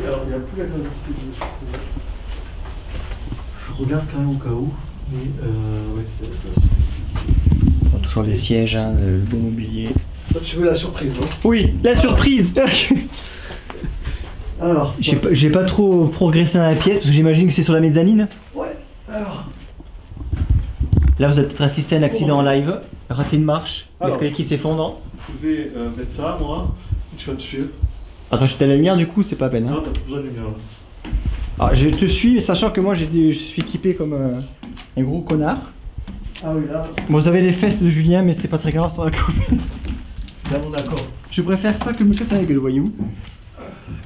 alors, il n'y a plus la quantité de choses. Je regarde quand même au cas où, mais ouais, c'est ça. Ça a toujours les sièges, hein, le bon mobilier. Toi, tu veux la surprise, non? Oui, la surprise. Alors, J'ai pas trop progressé dans la pièce parce que j'imagine que c'est sur la mezzanine. ouais, alors. Là, vous avez peut-être assisté à un accident en live, raté une marche, Alors, l'escalier qui s'effondre. Je vais mettre ça, moi, et tu vas me suivre. Attends, j'étais à la lumière, du coup, c'est pas peine. Hein. Non, t'as pas besoin de lumière là. Alors, je te suis, sachant que moi, je suis équipé comme un gros connard. Ah oui, là, Bon, vous avez les fesses de Julien, mais c'est pas très grave, ça va couper. là, mon accord. Je préfère ça que me casser la gueule, voyez-vous.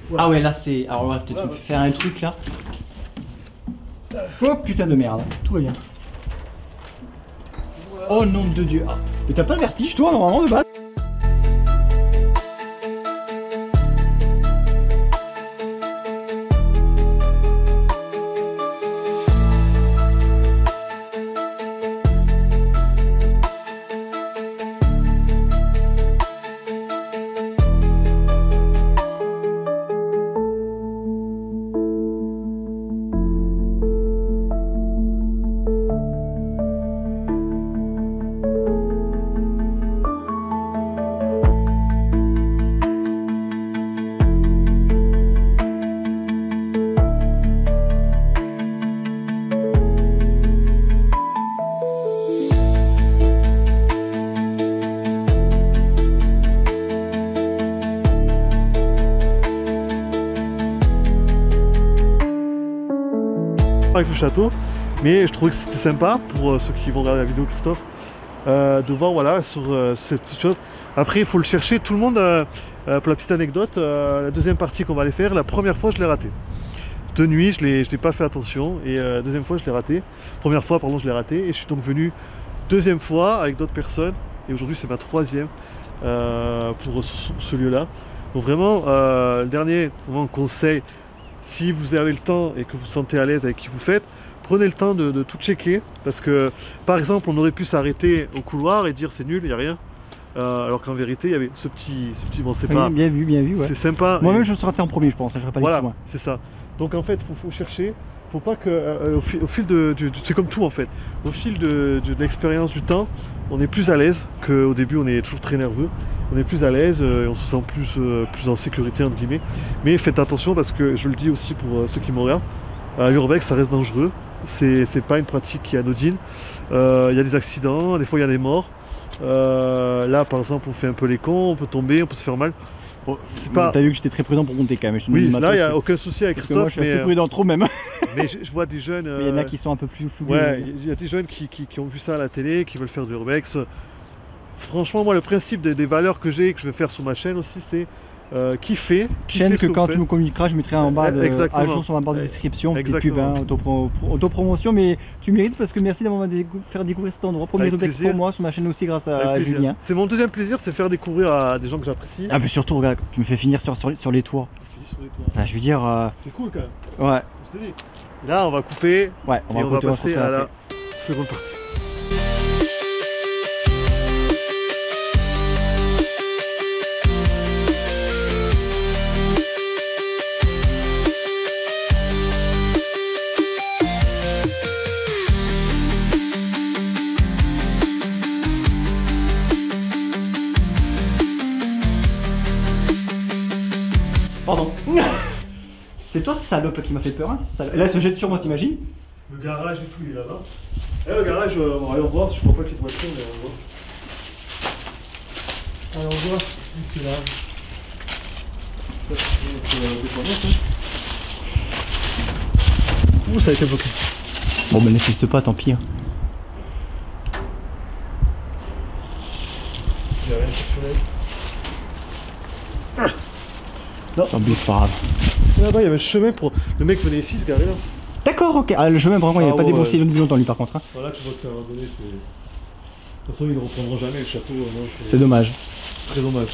Ouais. Ah ouais, là, c'est... Alors, on va peut-être Ouais. faire un truc, là. Oh, putain de merde, tout va bien. Oh, nom de Dieu. Ah. Mais t'as pas le vertige, toi, normalement, de base? avec le château, mais je trouvais que c'était sympa pour ceux qui vont regarder la vidéo, Christophe, de voir voilà, sur cette petite chose. Après, il faut le chercher. Tout le monde, pour la petite anecdote, la deuxième partie qu'on va aller faire, la première fois, je l'ai raté. De nuit, je n'ai pas fait attention, et deuxième fois, je l'ai raté. Première fois, pardon, je l'ai raté, et je suis donc venu deuxième fois avec d'autres personnes, et aujourd'hui, c'est ma troisième pour ce lieu-là. Donc vraiment, le dernier conseil, si vous avez le temps et que vous vous sentez à l'aise avec qui vous faites, prenez le temps de tout checker, parce que, par exemple, on aurait pu s'arrêter au couloir et dire c'est nul, il n'y a rien. Alors qu'en vérité, il y avait ce petit bon, c'est pas... Bien vu, ouais. C'est sympa. Moi-même, je me serais raté en premier, je pense, je serais pas allé voilà, si loin. c'est ça. Donc en fait, il faut chercher. Faut pas que, au fil c'est comme tout en fait. Au fil de l'expérience du temps, on est plus à l'aise qu'au début, on est toujours très nerveux. On est plus à l'aise, et on se sent plus en sécurité entre guillemets. Mais faites attention parce que je le dis aussi pour ceux qui me regardent, l'urbex ça reste dangereux. C'est pas une pratique qui est anodine. Il y a des accidents, des fois il y a des morts. Là par exemple on fait un peu les cons, on peut tomber, on peut se faire mal. Bon, T'as vu que j'étais très prudent pour monter quand même. Oui, là il n'y a aucun souci avec Christophe. Moi je suis assez prudent trop même. Mais je vois des jeunes. Il y en a qui sont un peu plus fous. Ouais, il y a des jeunes qui ont vu ça à la télé, qui veulent faire du urbex. Franchement, moi le principe des valeurs que j'ai et que je vais faire sur ma chaîne aussi, c'est kiffer. Chaîne que quand tu me communiqueras, je mettrai en bas à jour sur ma barre de description. Exactement. Pub, hein, autopromotion, mais tu mérites parce que merci d'avoir fait découvrir cet endroit. Premier urbex pour moi sur ma chaîne aussi grâce à Julien. C'est mon deuxième plaisir, c'est faire découvrir à des gens que j'apprécie. Ah mais surtout regarde, tu me fais finir sur les toits. Ah, je veux dire. C'est cool quand même. Ouais. Je te dis. Là on va couper. Ouais, on va passer à la seconde partie. Pardon. C'est toi salope qui m'a fait peur, hein. Là, elle se jette sur moi, t'imagines? Le garage et tout, il est là-bas. Le garage, on va aller voir, je crois pas qu'il y ait de voiture, mais on va voir. Allez, on voit, ici là. Ouh, ça a été bloqué. Bon, bah n'insiste pas, tant pis. Hein. Il n'y a rien sur Non, c'est pas grave. Là-bas, il y avait un chemin pour. Le mec venait ici, se garer là. D'accord, ok. Ah, le chemin, vraiment, il n'y avait pas déboursé depuis longtemps, lui, par contre. Hein. Voilà, tu vois que c'est abandonné. De toute façon, ils ne reprendront jamais le château. C'est dommage. Très dommage.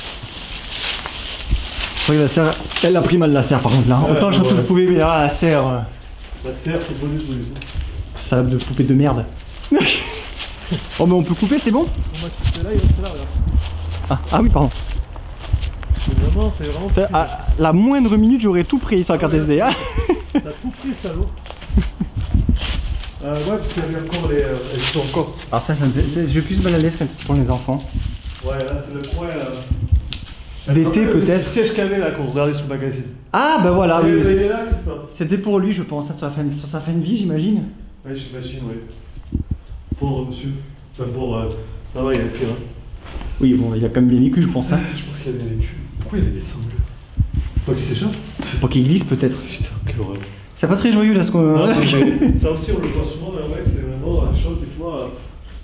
La serre, elle a pris mal la serre, par contre, là. Ouais, autant le château, vous pouvez, mais là, la serre. La serre, c'est bonus. Salope de poupée de merde. Oh, mais on peut couper, c'est bon? On m'a quitté là, il reste là, regarde. Ah oui, pardon. C'est vraiment. À la moindre minute, j'aurais tout pris sur la carte SD. Hein. T'as tout pris, salaud. Ouais, parce qu'il y avait encore les. Elles sont encore. Alors, ça, je suis plus mal à l'aise quand tu prends les enfants. Ouais, là, c'est le coin. L'été, peut-être. Le siège qu'il y avait là, qu'on regardait sur le magazine. Ah, bah voilà, oui. Il est là, Christophe. C'était pour lui, je pense, sur sa fin de vie, j'imagine. Ouais, j'imagine, oui. Pauvre monsieur. Enfin, bon, ça va, il est pire. Hein. Oui, bon, il a quand même bien vécu, je pense. Hein. Je pense qu'il a bien vécu. Pourquoi il avait des sangles? Faut qu'il s'échappe? Pour qu'il glisse, peut-être. Putain, quelle horreur. C'est pas très joyeux là ce qu'on. Ça aussi, on le voit souvent, mais ouais, c'est vraiment la chose, des fois.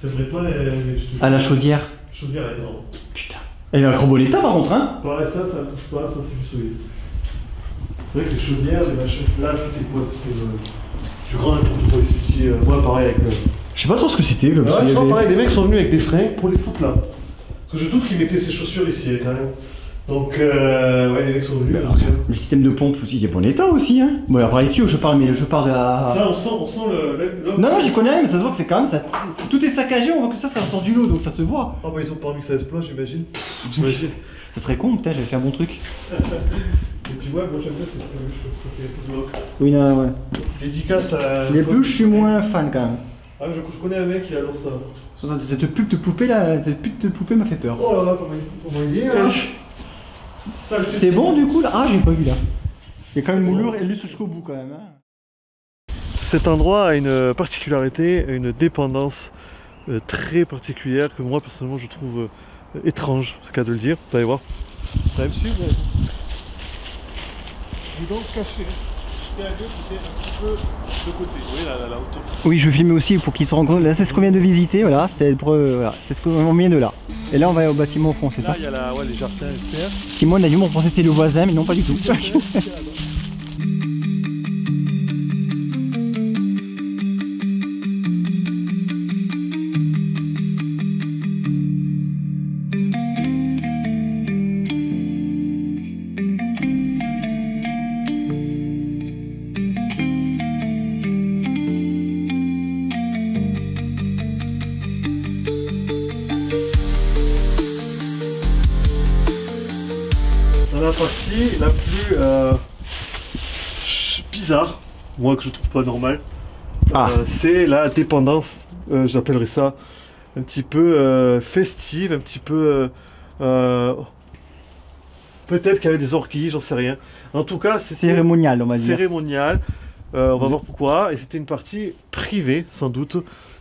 T'aimerais pas les. À la chaudière. Chaudière, elle est énorme. Putain. Elle est en gros bon état par contre, hein? Ouais, ça ne bouge pas, ça c'est du solide. C'est vrai que les chaudières, les machins. Là, c'était quoi? C'était du grand n'importe quoi ici. Moi, pareil avec. Je sais pas trop ce que c'était. Ouais, je vois pareil, des mecs sont venus avec des freins pour les foutre là. Parce que je doute qu'ils mettaient ses chaussures ici, quand même. Donc, ouais, les mecs sont venus. Alors, le système de pompe aussi, il est bon état aussi, hein. Bon, alors, les tuyaux, je parle de la. Ça, on sent le. Non, j'y connais rien, mais ça se voit que c'est quand même. Tout est saccagé, on voit que ça sort du lot, donc ça se voit. Ah, bah, ils ont pas envie que ça explose, j'imagine. J'imagine. Ça serait con, peut-être, j'avais fait un bon truc. Et puis, ouais, moi j'aime bien cette peluche, ça fait un peu de rock. Oui, non, ouais. Dédicace à. Les peluches, je suis moins fan quand même. Ah, je connais un mec qui adore ça. Cette pub de poupée là, cette pub de poupée m'a fait peur. Oh là là, comment il est là. C'est bon du coup là? Ah, j'ai pas vu là. Il y a quand même moulure et lu jusqu'au bout quand même. Hein. Cet endroit a une particularité, une dépendance très particulière que moi personnellement je trouve étrange, c'est le cas de le dire. Vous allez voir. Vous allez me suivre? Il est donc caché. c'était un lieu qui était un petit peu de côté. Vous voyez la hauteur. Oui, je filme aussi pour qu'ils se rendent compte. Là, c'est ce qu'on vient de visiter, voilà, c'est voilà, ce qu'on vient de là. Et là, on va au bâtiment au fond, c'est ça? Là, il y a les jardins LCR. Qui, moi, on a dit, on pensait que c'était le voisin, mais non, pas du tout. Dans la partie la plus bizarre, moi que je trouve pas normal, c'est la dépendance, j'appellerais ça un petit peu festive, un petit peu peut-être qu'il y avait des orgies, j'en sais rien. En tout cas, c'est Cérémonial, on va dire. Cérémonial, on va voir pourquoi. Et c'était une partie privée, sans doute,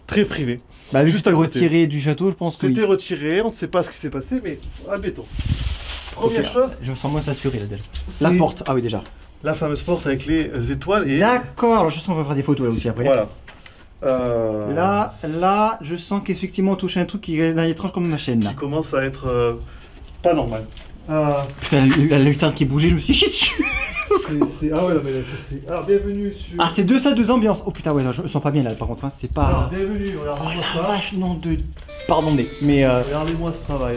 très privée. Bah, Juste juste à à côté. retiré du château, je pense que C'était oui. retiré, on ne sait pas ce qui s'est passé, mais admettons. Première Ok, chose, je me sens moins assuré là déjà. c'est La porte, ah oui déjà. la fameuse porte avec les étoiles et D'accord, alors je sens qu'on va faire des photos là aussi après. voilà. Là, je sens qu'effectivement on touche un truc qui est étrange comme ma chaîne là. Qui commence à être pas normal. Putain, la lucarne qui bougeait, je me suis chié dessus. Ah ouais, non, mais là, ça, c'est. Alors, bienvenue sur. Ah, c'est deux salles, deux ambiances. Oh putain, ouais, là, je sens pas bien là par contre, hein. C'est Alors, pas. bienvenue, Oh regardez-moi la ça. vache, non de. Pardon, mais Regardez-moi ce travail.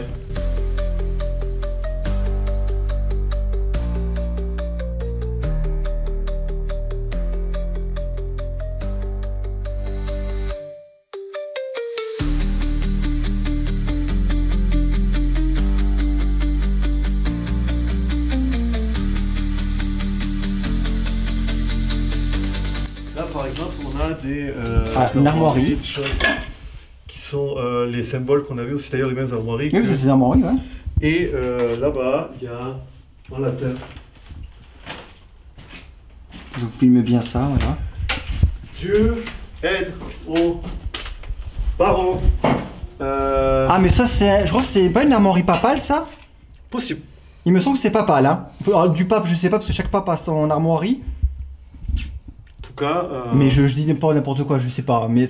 Là, par exemple, on a des une armoirie. des choses qui sont les symboles qu'on avait aussi, d'ailleurs les mêmes armoiries. oui, que- c'est ces armoiries, ouais. Et là-bas, il y a en latin Je vous filme bien ça, voilà. Dieu aide aux barons. Ah, mais ça, c'est. Je crois que c'est pas une armoirie papale ça. Possible. Il me semble que c'est papal, hein. Alors, du pape, je sais pas parce que chaque pape a son armoirie. En tout cas. Mais je dis pas n'importe quoi, je sais pas. Mais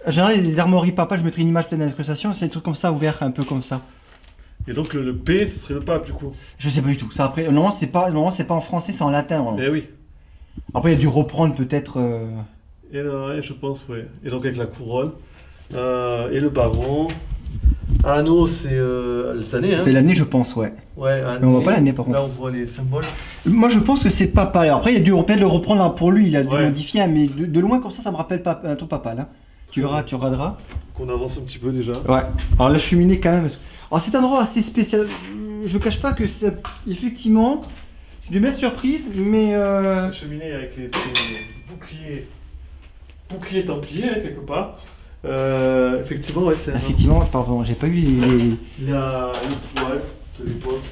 en général, les armoiries papales, je mettrais une image pleine d'incrustations, c'est des trucs comme ça, ouverts un peu comme ça. Et donc le P, ce serait le pape du coup. Je sais pas du tout. Ça après, normalement c'est pas en français, c'est en latin. Vraiment. Eh oui. Après, il y a dû reprendre peut-être. Et là, je pense, oui. Et donc avec la couronne. Et le baron. Anneau, c'est les années, hein. C'est l'année, je pense, ouais. Ouais, année. Mais on voit pas l'année, par contre. Là, on voit les symboles. Moi, je pense que c'est papal. Après, il a dû peut-être le reprendre là, pour lui, il a dû Ouais. modifier, hein, mais de loin comme ça me rappelle un truc papal. Hein. Tu verras, tu regarderas. Qu'on avance un petit peu déjà. Ouais. Alors la cheminée quand même. Alors c'est un endroit assez spécial. Je cache pas que c'est effectivement c'est une belle surprise, mais La cheminée avec les boucliers templiers, hein, quelque part. Effectivement, ouais, c'est un. effectivement, pardon, j'ai pas eu les. Il y a le poêle de l'époque.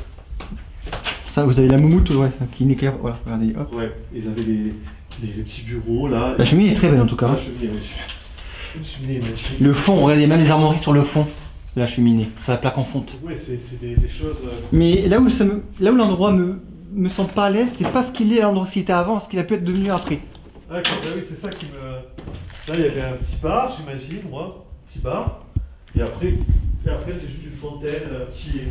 Ça, vous avez la moumoute, ouais, qui n'est claire. Voilà, regardez, hop. Ouais, ils avaient des petits bureaux là. La cheminée est très belle en tout cas. La cheminée, oui. La cheminée est magnifique. Le fond, regardez même les armoiries sur le fond de la cheminée. Ça la plaque en fonte. Ouais, c'est des choses. Mais là où l'endroit me semble pas à l'aise, c'est pas ce qu'il est l'endroit qu'il était avant, ce qu'il a pu être devenu après. Ah, d'accord, bah oui, c'est ça qui me. Là, il y avait un petit bar, j'imagine, moi. Petit bar. Et après c'est juste une fontaine, un petit.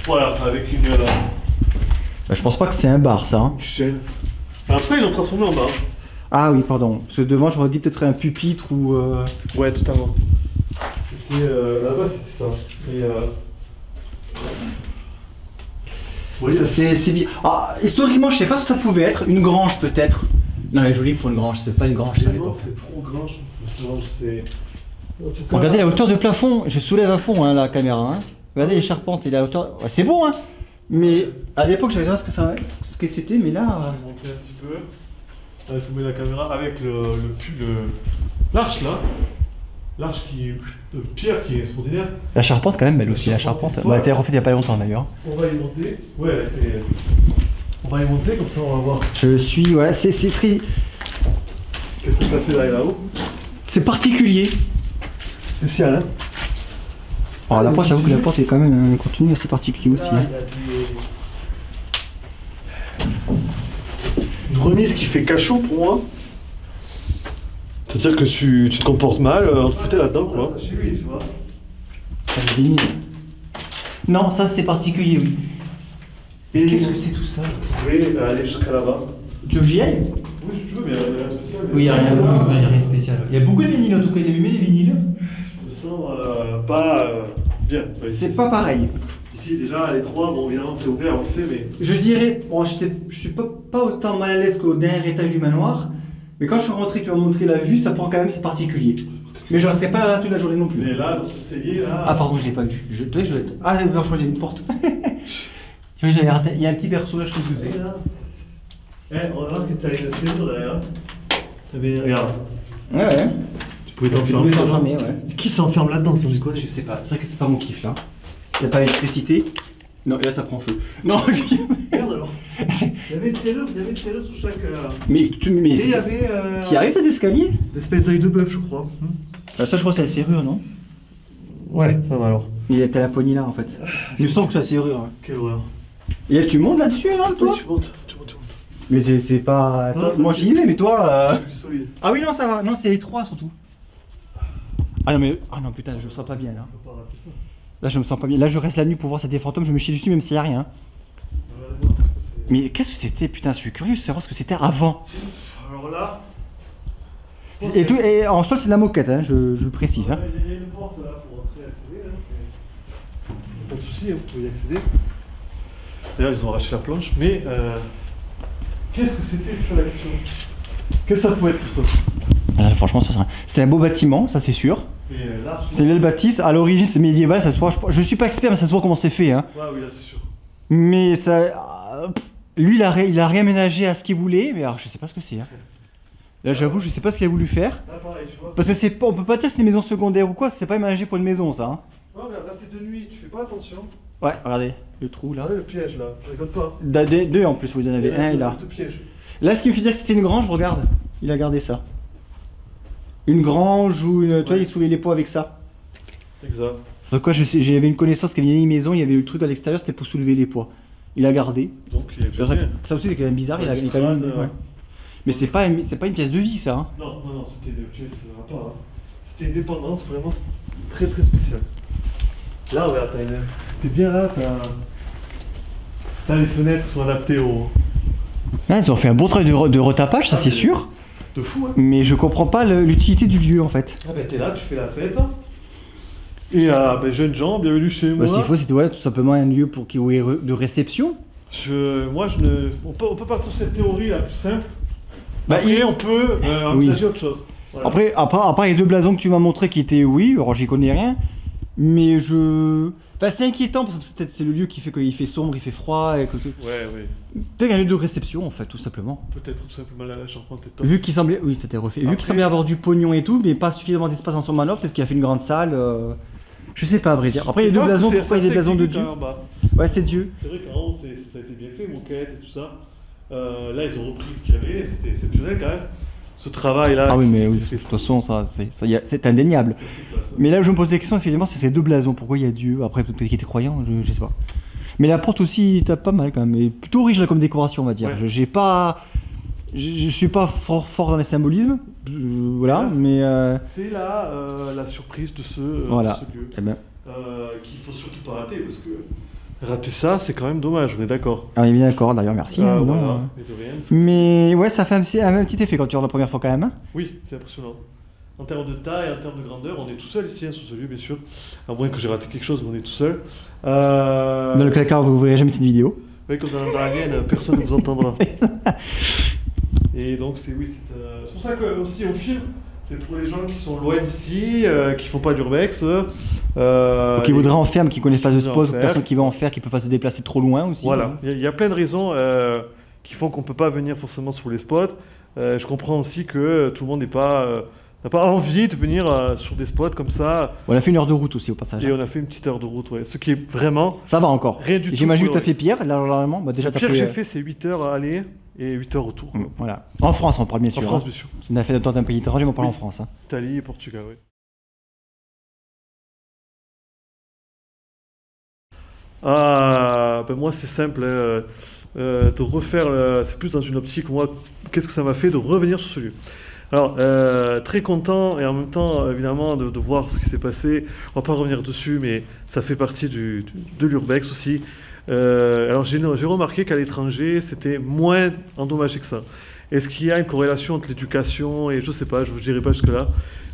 Voilà, avec une Bah, je pense pas que c'est un bar ça. Hein. chaîne. En tout cas, ils l'ont transformé en bar. Ah oui, pardon. Parce que devant, j'aurais dit peut-être un pupitre ou. Ouais, totalement. C'était. Là-bas, c'était ça. Et. Oui, Ça, c'est bien. Ah, historiquement, je sais pas ce que ça pouvait être. Une grange peut-être. Non, elle est jolie pour une grange. C'était pas une grange à l'époque. c'est trop grand, je trouve. C'est. En tout cas, Regardez la hauteur de plafond. Je soulève à fond hein, la caméra. Hein. Regardez les charpentes et la hauteur. Ouais, c'est bon, hein. Mais à l'époque, je savais pas ce que c'était, mais là. Je vais montrer un petit peu. Là, je vous mets la caméra avec l'arche là. L'arche de pierre qui est extraordinaire. La charpente, quand même, belle aussi. La charpente. Bah, elle a été refaite il y a pas longtemps d'ailleurs. On va y monter. Ouais, on va y monter, comme ça on va voir. Je suis. Ouais, c'est très. Qu'est-ce que ça fait là-haut? C'est particulier. Spécial, hein? Alors la porte, j'avoue que la porte est quand même un contenu assez particulier aussi. Là, Hein. il y a remise qui fait cachot pour moi. C'est-à-dire que tu te comportes mal, on te foutait là-dedans quoi. Ça chez lui, tu vois. Ça, le vinyle. Non, ça c'est particulier, oui. Et Qu'est-ce que c'est tout ça? Vous pouvez aller jusqu'à là-bas. Tu veux que j'y aille? Oui, si tu veux, mais il n'y a rien de spécial. Oui, il n'y a rien de spécial. Il y a beaucoup de vinyles en tout cas, il y a des vinyles. Je me sens pas bien. C'est pas pareil. Ici déjà, les trois, bon évidemment c'est ouvert, on sait, mais... Je dirais, bon, je suis pas autant mal à l'aise qu'au dernier étage du manoir, mais quand je suis rentré, tu m'as montré la vue, ça prend quand même, c'est particulier. Mais je resterai pas là toute la journée non plus. Mais là, dans ce cellier là... Ah pardon, je l'ai pas vu. Ah, je vois une porte. Il y a un petit berceau là, je te disais. Eh, on remarque que tu as une serrure derrière. Regarde. Ouais. Tu pouvais Tu pouvais t'enfermer, ouais. Qui s'enferme là-dedans sans déconner? Je sais pas, c'est vrai que c'est pas mon kiff là. Il n'y a pas d'électricité. Non, et là ça prend feu. Non, Regarde alors. Il y avait une serrure sur chaque... Mais Et il y avait... Tu y arrives cet escalier? L'espèce d'œil de bœuf, je crois. Ça, je crois que c'est la serrure, non? Ouais, ça va alors. Il était à la poignée là en fait. Il me semble que c'est la serrure. Hein. Quelle horreur. Et là, tu montes là-dessus, là, toi? Oui, tu montes. Mais c'est pas. Non, moi j'y vais, mais toi. Je suis solide. Ah oui, non, ça va. Non, c'est étroit surtout. Ah non, mais. Ah non, putain, je me sens pas bien là. On peut pas rater ça. Là, je me sens pas bien. Là, je reste la nuit pour voir ça des fantômes. Je me chie dessus, même s'il y a rien. Mais qu'est-ce que c'était? Putain, je suis curieux de savoir ce que c'était avant. Alors là. Et en sol, c'est de la moquette, hein, je précise. Hein. Il y a une porte là pour entrer et accéder. Là. Pas de soucis, vous pouvez y accéder. D'ailleurs, ils ont arraché la planche, mais. Qu'est-ce que c'était ça la question? Qu'est-ce que ça pouvait être, Christophe? Franchement, c'est un beau bâtiment, ça c'est sûr. Là, c'est l'aile bâtisse. À l'origine, c'est médiéval. Ça se voit. Je suis pas expert, mais ça se voit comment c'est fait. Hein. Ouais, oui, là, c'est sûr. Mais ça. Lui, il a réaménagé à ce qu'il voulait, mais alors je sais pas ce que c'est. Hein. Là, j'avoue, je sais pas ce qu'il a voulu faire. Là, pareil, tu vois. Parce que on peut pas dire que c'est une maison secondaire ou quoi, c'est pas aménagé pour une maison, ça. Hein. Non, regarde, là, c'est de nuit, tu fais pas attention. Ouais, regardez, le trou là. Regardez le piège là, je rigole pas. Deux en plus, vous en avez un et là. Deux pièges. Là, ce qui me fait dire que c'était une grange, regarde, il a gardé ça. Une grange ou une. Toi, il soulevait les poids avec ça. Exact. Donc, quoi, j'avais une connaissance qu'il y avait une maison, il y avait le truc à l'extérieur, c'était pour soulever les poids. Il a gardé. Donc, il est ça aussi, c'est quand même bizarre, il a quand même. Ouais. Mais c'est pas une pièce de vie, ça. Hein. Non, c'était des pièces à part. Hein. C'était une dépendance vraiment très très spéciale. Là, regarde, t'es bien là, t'as les fenêtres qui sont adaptées au. Ah, ils ont fait un bon travail de retapage, ça c'est sûr. De fou, hein. Mais je comprends pas l'utilité du lieu en fait. Ah, bah t'es là, tu fais la fête. Et jeunes gens, bienvenue chez moi. S'il faut, c'était tout simplement un lieu pour qu'il y ait de réception. On peut partir sur cette théorie la plus simple. Après, on peut envisager autre chose. Voilà. Après, à part les deux blasons que tu m'as montré qui étaient, oui, alors j'y connais rien, mais Enfin, c'est inquiétant parce que c'est le lieu qui fait qu'il fait sombre, il fait froid. Et que... Ouais. Peut-être un lieu de réception en fait, tout simplement. Peut-être tout simplement la charpente est top. Vu qu'il semblait, oui, c'était refait. Vu qu'il semblait avoir du pognon et tout, mais pas suffisamment d'espace dans son manoir, peut-être qu'il a fait une grande salle. Je sais pas à vrai dire. Après, les deux blasons, pourquoi il y a des blasons de Dieu? Ouais, c'est Dieu. C'est vrai qu'en haut, ça a été bien fait, moquette et tout ça. Là, ils ont repris ce qu'il y avait, c'était exceptionnel quand même. Ce travail-là. Ah oui, mais oui, de toute façon, c'est indéniable. Mais là où je me pose des questions, effectivement, c'est ces deux blasons. Pourquoi il y a Dieu? Après, peut-être qu'il était croyant, je sais pas. Mais la porte aussi, il tape pas mal quand même. Et plutôt riche là, comme décoration, on va dire. Ouais. Je suis pas fort dans les symbolismes. Voilà, là, mais. C'est là la surprise de ce lieu. Eh ben. Qu'il faut surtout pas rater parce que. Rater ça, c'est quand même dommage, on est d'accord. On est bien d'accord, d'ailleurs, merci. Voilà, mais ouais, ça fait un petit effet quand tu rentres la première fois quand même. Hein. Oui, c'est impressionnant. En termes de taille, en termes de grandeur, on est tout seul ici, sur ce lieu, bien sûr. À moins que j'ai raté quelque chose, mais on est tout seul. Dans le cas, vous ne verrez jamais cette vidéo. Oui, comme dans la mienne, personne ne vous entendra. Et donc, c'est pour ça que aussi on filme. C'est pour les gens qui sont loin d'ici, qui font pas d'urbex. Qui voudraient en faire, mais qui connaissent pas de spot, personne qui va en faire, qui peut pas se déplacer trop loin aussi. Voilà, il y a plein de raisons qui font qu'on peut pas venir forcément sur les spots. Je comprends aussi que tout le monde n'a pas envie de venir sur des spots comme ça. On a fait une heure de route aussi au passage. Et on a fait une petite heure de route, ouais. Ce qui est vraiment. Ça va encore. Rien du tout. J'imagine que tu as fait pire, là, normalement. Bah, déjà, le pire que j'ai fait, c'est 8 heures à aller et 8 heures retour. Voilà. En France, on parle bien sûr. En France, bien sûr. On a fait dans un pays étranger, mais on parle en France. Hein. Italie et Portugal, oui. Moi, c'est simple. de refaire, c'est plus dans une optique, moi, qu'est-ce que ça m'a fait de revenir sur ce lieu. Alors, très content et en même temps, évidemment, de voir ce qui s'est passé. On va pas revenir dessus, mais ça fait partie de l'Urbex aussi. Alors, j'ai remarqué qu'à l'étranger, c'était moins endommagé que ça. Est-ce qu'il y a une corrélation entre l'éducation et je sais pas, je ne dirai pas jusque-là.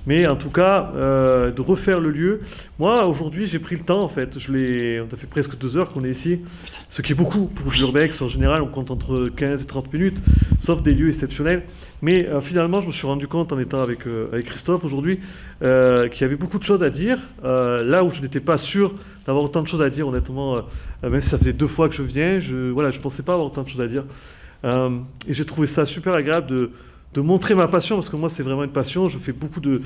Mais en tout cas, de refaire le lieu. Moi, aujourd'hui, j'ai pris le temps, en fait. On a fait presque 2 heures qu'on est ici, ce qui est beaucoup pour l'Urbex. En général, on compte entre 15 et 30 minutes, sauf des lieux exceptionnels. Mais finalement, je me suis rendu compte, en étant avec Christophe aujourd'hui, qu'il y avait beaucoup de choses à dire. Là où je n'étais pas sûr d'avoir autant de choses à dire, honnêtement, même si ça faisait 2 fois que je viens, je ne pensais pas avoir autant de choses à dire. Et j'ai trouvé ça super agréable de montrer ma passion, parce que moi c'est vraiment une passion, je fais beaucoup de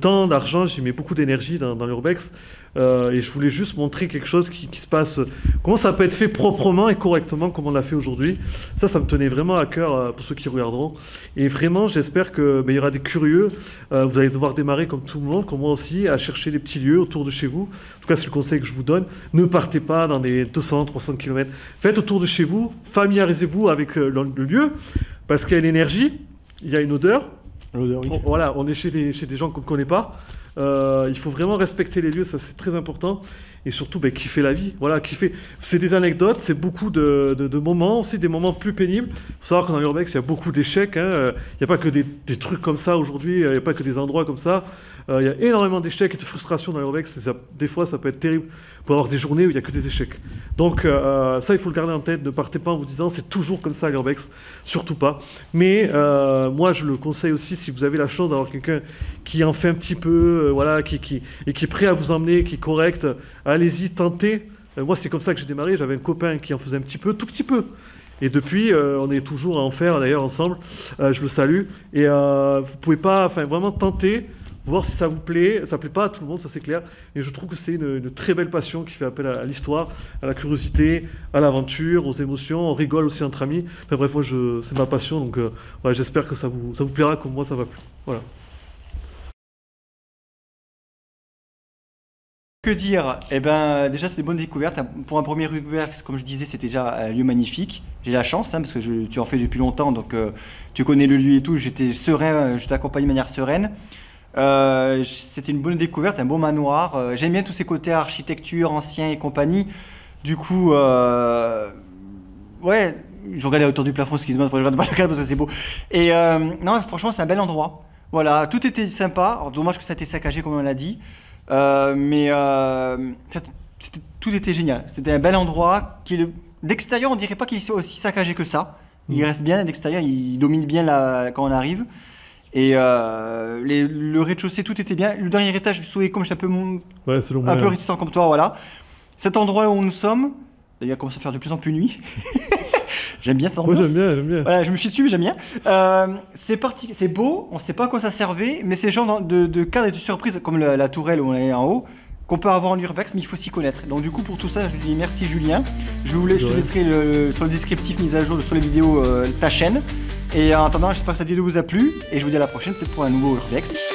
temps, d'argent, j'y mets beaucoup d'énergie dans l'Urbex, et je voulais juste montrer quelque chose qui se passe, comment ça peut être fait proprement et correctement comme on l'a fait aujourd'hui. Ça me tenait vraiment à cœur pour ceux qui regarderont, et vraiment j'espère qu'il y aura des curieux, vous allez devoir démarrer comme tout le monde, comme moi aussi, à chercher des petits lieux autour de chez vous. En tout cas c'est le conseil que je vous donne, ne partez pas dans des 200, 300 km, faites autour de chez vous, familiarisez-vous avec le lieu, parce qu'il y a une énergie, il y a une odeur. L'odeur, oui. Voilà, on est chez des gens qu'on ne connaît pas. Il faut vraiment respecter les lieux, ça c'est très important. Et surtout, kiffer la vie. Voilà, kiffer. C'est des anecdotes, c'est beaucoup de moments, aussi des moments plus pénibles. Il faut savoir que dans l'Urbex, il y a beaucoup d'échecs. Il n'y a pas que des trucs comme ça aujourd'hui, il n'y a pas que des endroits comme ça. Il y a énormément d'échecs et de frustrations dans l'Urbex. Des fois, ça peut être terrible pour avoir des journées où il n'y a que des échecs. Donc ça, il faut le garder en tête. Ne partez pas en vous disant c'est toujours comme ça à l'Urbex. Surtout pas. Mais moi, je le conseille aussi si vous avez la chance d'avoir quelqu'un qui en fait un petit peu, voilà, qui est prêt à vous emmener, qui est correct. Allez-y, tentez. Moi, c'est comme ça que j'ai démarré. J'avais un copain qui en faisait un petit peu, tout petit peu. Et depuis, on est toujours à en faire d'ailleurs ensemble. Je le salue. Et vous pouvez pas, vraiment tenter. Voir si ça vous plaît. Ça plaît pas à tout le monde, ça c'est clair. Et je trouve que c'est une très belle passion qui fait appel à l'histoire, à la curiosité, à l'aventure, aux émotions. On rigole aussi entre amis. Enfin bref, moi c'est ma passion. Donc voilà, j'espère que ça vous plaira comme moi ça va plu. Voilà. Que dire? Eh ben, déjà, c'est des bonnes découvertes. Pour un premier Urbex, comme je disais, c'était déjà un lieu magnifique. J'ai la chance, parce que tu en fais depuis longtemps, donc tu connais le lieu et tout. J'étais serein, je t'accompagne de manière sereine. C'était une bonne découverte, un beau manoir. J'aime bien tous ces côtés architecture, ancien et compagnie. Du coup, ouais, je regarde la hauteur du plafond, excuse-moi, je regarde pas le cadre parce que c'est beau. Et non, franchement, c'est un bel endroit. Voilà, tout était sympa. Alors, dommage que ça a été saccagé, comme on l'a dit. Mais tout était génial. C'était un bel endroit. D'extérieur, on dirait pas qu'il est aussi saccagé que ça. Il reste bien d'extérieur, il domine bien quand on arrive. Et le rez-de-chaussée, tout était bien. Le dernier étage, je souhaitais comme je suis un peu réticent comme toi, voilà. Cet endroit où nous sommes, d'ailleurs, il commence à faire de plus en plus nuit. J'aime bien cette ambiance. Moi j'aime bien. Voilà, je me chie dessus, mais j'aime bien. C'est beau, on ne sait pas à quoi ça servait, mais c'est le genre de cadre et de surprise, comme la tourelle où on est en haut, qu'on peut avoir en Urbex, mais il faut s'y connaître. Donc du coup, pour tout ça, je dis merci Julien. Je te laisserai sur le descriptif mise à jour sur les vidéos ta chaîne. Et en attendant, j'espère que cette vidéo vous a plu, et je vous dis à la prochaine, peut-être pour un nouveau Urbex.